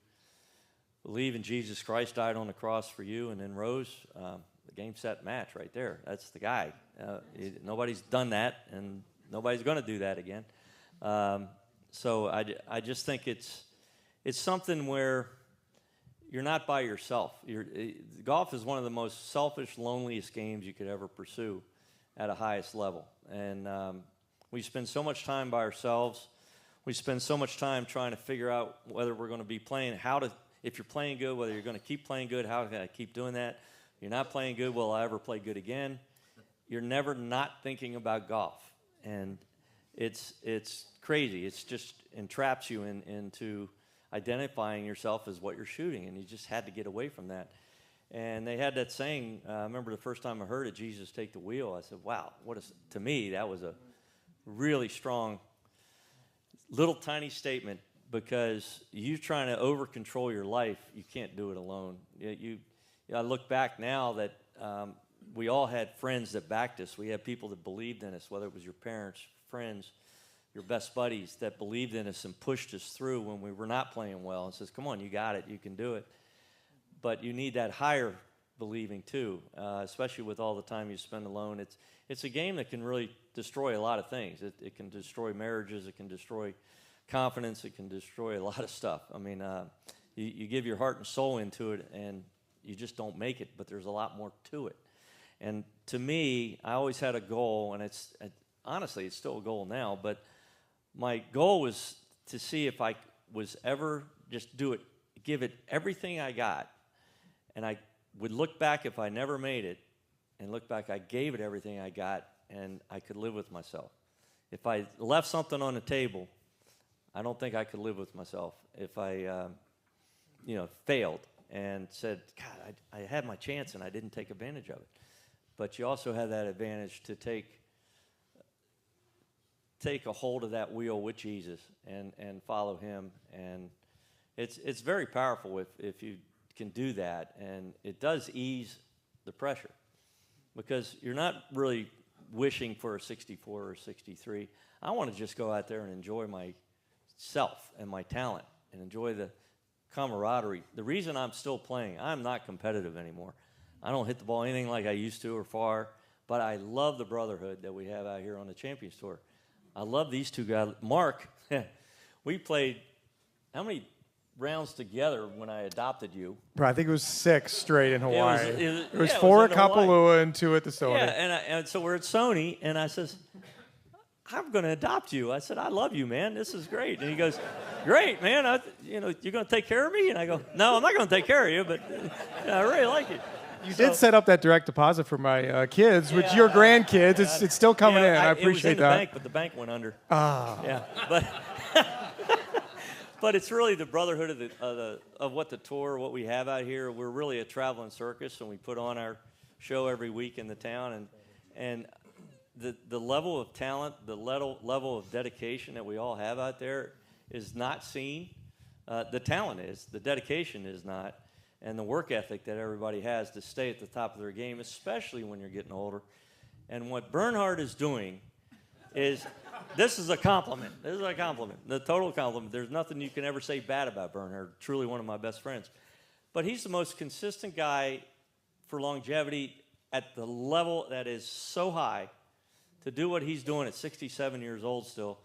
believe in Jesus Christ died on the cross for you and then rose, the game, set, match right there. That's the guy. Nobody's done that, and nobody's going to do that again. So I just think it's something where you're not by yourself. Golf is one of the most selfish, loneliest games you could ever pursue at a highest level. And we spend so much time by ourselves. We spend so much time trying to figure out whether we're going to be playing, if you're playing good, whether you're going to keep playing good, how can I keep doing that? You're not playing good. Will I ever play good again? You're never not thinking about golf. And it's crazy. It's just entraps you into identifying yourself as what you're shooting, and you just had to get away from that. And they had that saying, I remember the first time I heard it, Jesus, take the wheel. I said, wow, to me, that was a really strong little tiny statement, because you trying to over-control your life, you can't do it alone. I look back now that we all had friends that backed us. We had people that believed in us, whether it was your parents, friends, your best buddies that believed in us and pushed us through when we were not playing well and says, come on, you got it, you can do it. But you need that higher believing too, especially with all the time you spend alone. It's a game that can really destroy a lot of things. It can destroy marriages, it can destroy confidence, it can destroy a lot of stuff. I mean, you give your heart and soul into it and you just don't make it, but there's a lot more to it. And to me, I always had a goal, and honestly, it's still a goal now, but my goal was to see if I was ever just give it everything I got, and I would look back if I never made it, and look back, I gave it everything I got, and I could live with myself. If I left something on the table, I don't think I could live with myself. If I, failed and said, God, I had my chance and I didn't take advantage of it. But you also have that advantage to take a hold of that wheel with Jesus and follow him. And it's very powerful if you can do that. And it does ease the pressure, because you're not really wishing for a 64 or 63. I want to just go out there and enjoy myself and my talent and enjoy the camaraderie. The reason I'm still playing, I'm not competitive anymore. I don't hit the ball anything like I used to or far, but I love the brotherhood that we have out here on the Champions Tour. I love these two guys. Mark, we played how many rounds together when I adopted you? Bro, I think it was 6 straight in Hawaii. It was 4 in at Hawaii. Kapalua and 2 at the Sony. Yeah, and so we're at Sony, and I says, I'm going to adopt you. I said, I love you, man. This is great. And he goes, great, man. You're going to take care of me? And I go, no, I'm not going to take care of you, but I really like you. You did set up that direct deposit for my kids, which your grandkids. It's still coming in. I appreciate it was in the that. bank, but the bank went under. Ah. Yeah, but it's really the brotherhood of what the tour, what we have out here. We're really a traveling circus, and we put on our show every week in the town, and the level of talent, the level of dedication that we all have out there is not seen. The talent is, the dedication is not. And the work ethic that everybody has to stay at the top of their game, especially when you're getting older. And what Bernhard is doing is, this is a compliment. This is a compliment, the total compliment. There's nothing you can ever say bad about Bernhard, truly one of my best friends. But he's the most consistent guy for longevity at the level that is so high to do what he's doing at 67 years old still.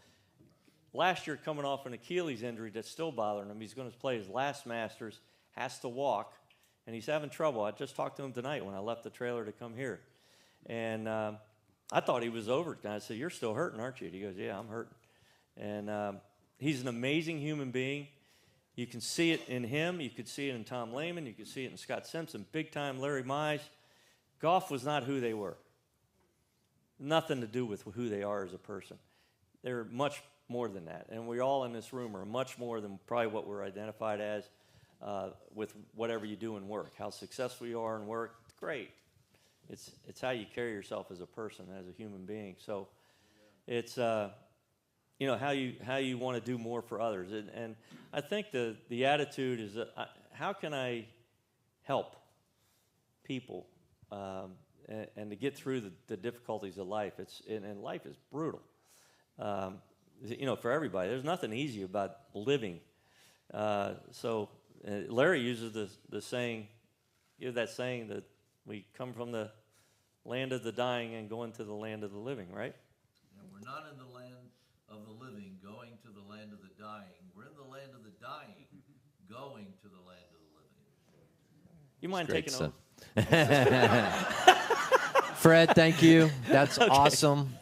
Last year, coming off an Achilles injury that's still bothering him. He's going to play his last Masters, has to walk, and he's having trouble. I just talked to him tonight when I left the trailer to come here. And I thought he was over. And I said, you're still hurting, aren't you? And he goes, yeah, I'm hurting. And he's an amazing human being. You can see it in him. You could see it in Tom Lehman. You could see it in Scott Simpson. Big-time Larry Mize. Golf was not who they were. Nothing to do with who they are as a person. They're much more than that. And we all in this room are much more than probably what we're identified as with whatever you do in work. How successful you are in work, great. It's how you carry yourself as a person, as a human being. So it's how you want to do more for others. And I think the attitude is how can I help people and to get through the difficulties of life. And life is brutal. For everybody, there's nothing easy about living. So Larry uses the saying, that saying that we come from the land of the dying and go into the land of the living, right? And we're not in the land of the living going to the land of the dying. We're in the land of the dying going to the land of the living. You mind taking over? Fred, thank you. That's Okay. awesome.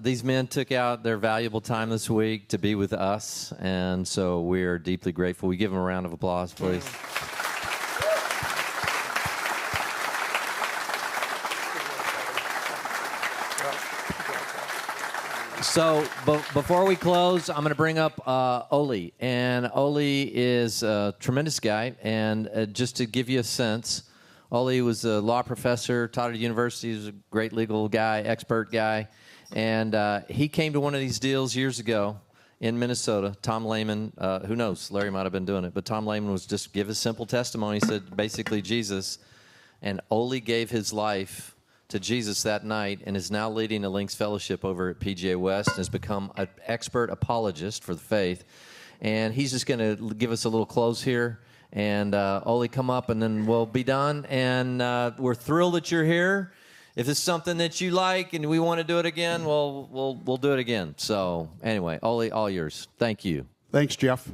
These men took out their valuable time this week to be with us, and so we're deeply grateful. We give them a round of applause, please. So before we close, I'm going to bring up Oli. And Oli is a tremendous guy. And just to give you a sense, Oli was a law professor, taught at a university. He was a great legal guy, expert guy. And he came to one of these deals years ago in Minnesota. Tom Lehman, who knows, Larry might have been doing it. But Tom Lehman was just give his simple testimony. He said, basically, Jesus. And Oli gave his life to Jesus that night and is now leading a Links Fellowship over at PGA West and has become an expert apologist for the faith. And he's just going to give us a little close here. And Oli, come up, and then we'll be done. And we're thrilled that you're here. If it's something that you like and we want to do it again, we'll do it again. So anyway, Oli, all yours. Thank you. Thanks, Jeff.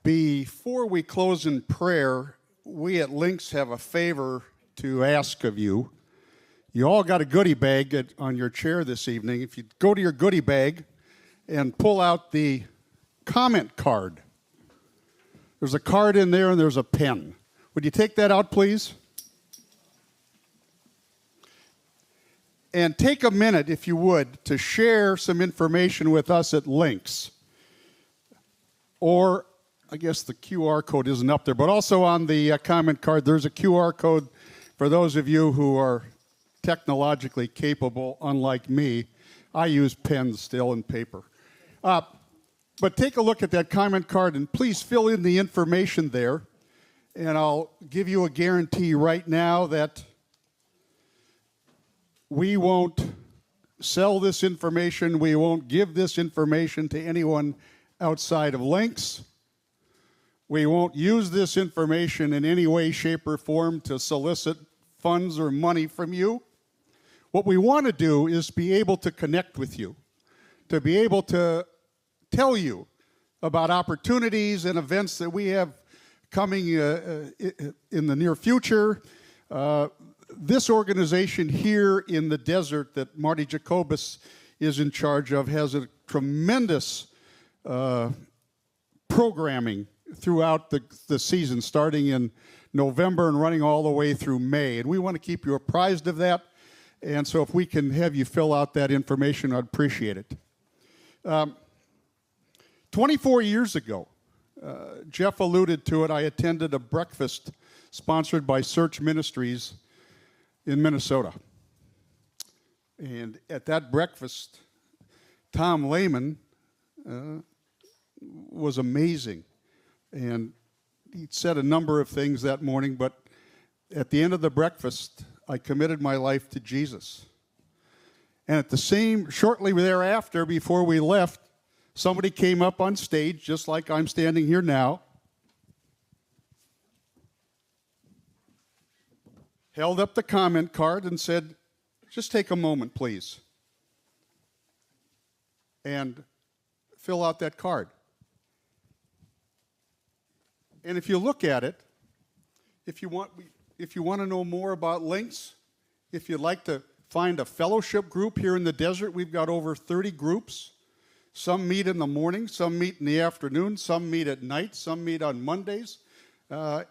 Before we close in prayer, we at Links have a favor to ask of you. You all got a goodie bag on your chair this evening. If you go to your goodie bag and pull out the comment card, there's a card in there and there's a pen. Would you take that out, please? And take a minute, if you would, to share some information with us at Links. Or, I guess the QR code isn't up there, but also on the comment card, there's a QR code for those of you who are technologically capable, unlike me. I use pens still and paper. But take a look at that comment card and please fill in the information there. And I'll give you a guarantee right now that we won't sell this information. We won't give this information to anyone outside of Links. We won't use this information in any way, shape, or form to solicit funds or money from you. What we want to do is be able to connect with you, to be able to tell you about opportunities and events that we have coming in the near future. This organization here in the desert that Marty Jacobus is in charge of has a tremendous programming throughout the season, starting in November and running all the way through May. And we want to keep you apprised of that. And so if we can have you fill out that information, I'd appreciate it. 24 years ago, Jeff alluded to it, I attended a breakfast sponsored by Search Ministries in Minnesota. And at that breakfast, Tom Lehman was amazing. And he said a number of things that morning, but at the end of the breakfast, I committed my life to Jesus. And at the shortly thereafter, before we left, somebody came up on stage, just like I'm standing here now, held up the comment card and said, just take a moment, please, and fill out that card. And if you look at it, if you want to know more about Links, if you'd like to find a fellowship group here in the desert, we've got over 30 groups. Some meet in the morning, some meet in the afternoon, some meet at night, some meet on Mondays.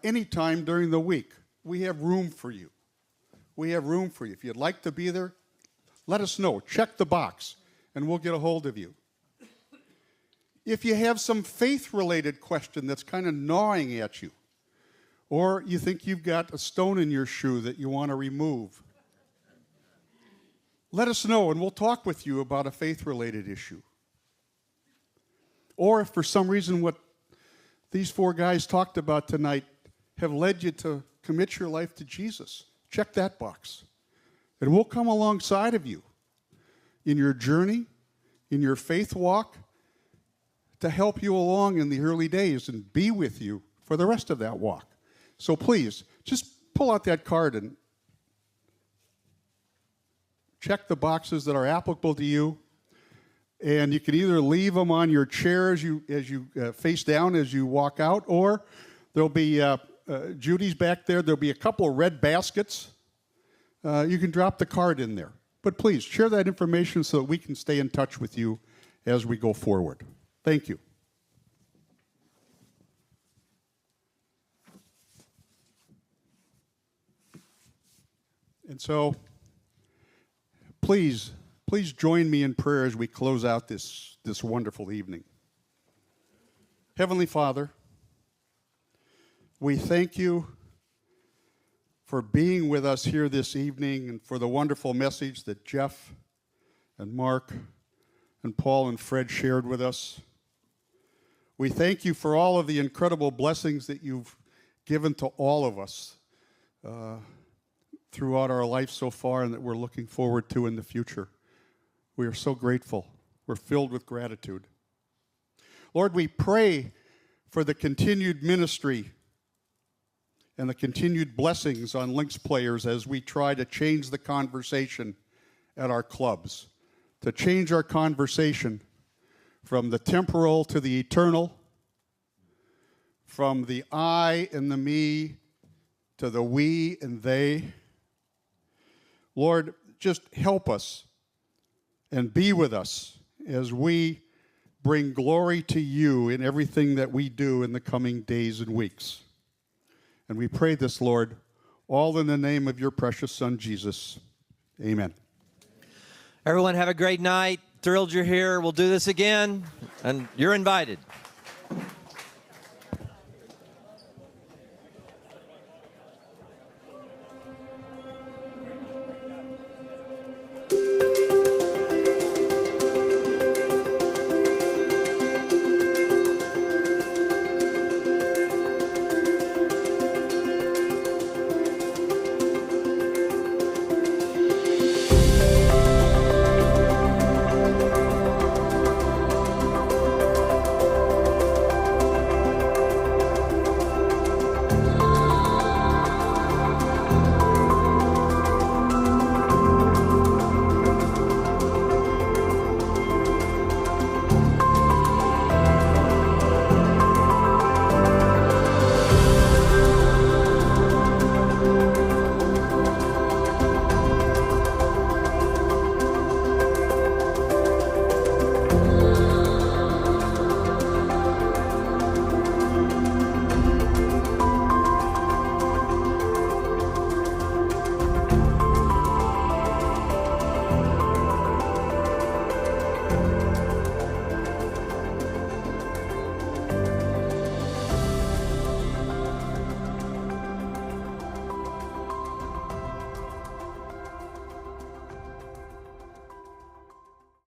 Anytime during the week, we have room for you. We have room for you. If you'd like to be there, let us know. Check the box, and we'll get a hold of you. If you have some faith-related question that's kind of gnawing at you, or you think you've got a stone in your shoe that you want to remove, let us know, and we'll talk with you about a faith-related issue. Or if for some reason what these four guys talked about tonight have led you to commit your life to Jesus, check that box. And we'll come alongside of you in your journey, in your faith walk, to help you along in the early days and be with you for the rest of that walk. So please, just pull out that card and check the boxes that are applicable to you. And you can either leave them on your chair as you face down as you walk out, or there'll be Judy's back there. There'll be a couple of red baskets. You can drop the card in there. But please, share that information so that we can stay in touch with you as we go forward. Thank you. And so, please Please join me in prayer as we close out this wonderful evening. Heavenly Father, we thank you for being with us here this evening and for the wonderful message that Jeff and Mark and Paul and Fred shared with us. We thank you for all of the incredible blessings that you've given to all of us throughout our life so far and that we're looking forward to in the future. We are so grateful. We're filled with gratitude. Lord, we pray for the continued ministry and the continued blessings on Lynx players as we try to change the conversation at our clubs, to change our conversation from the temporal to the eternal, from the I and the me to the we and they. Lord, just help us and be with us as we bring glory to you in everything that we do in the coming days and weeks. And we pray this, Lord, all in the name of your precious Son, Jesus. Amen. Everyone have a great night. Thrilled you're here. We'll do this again, and you're invited.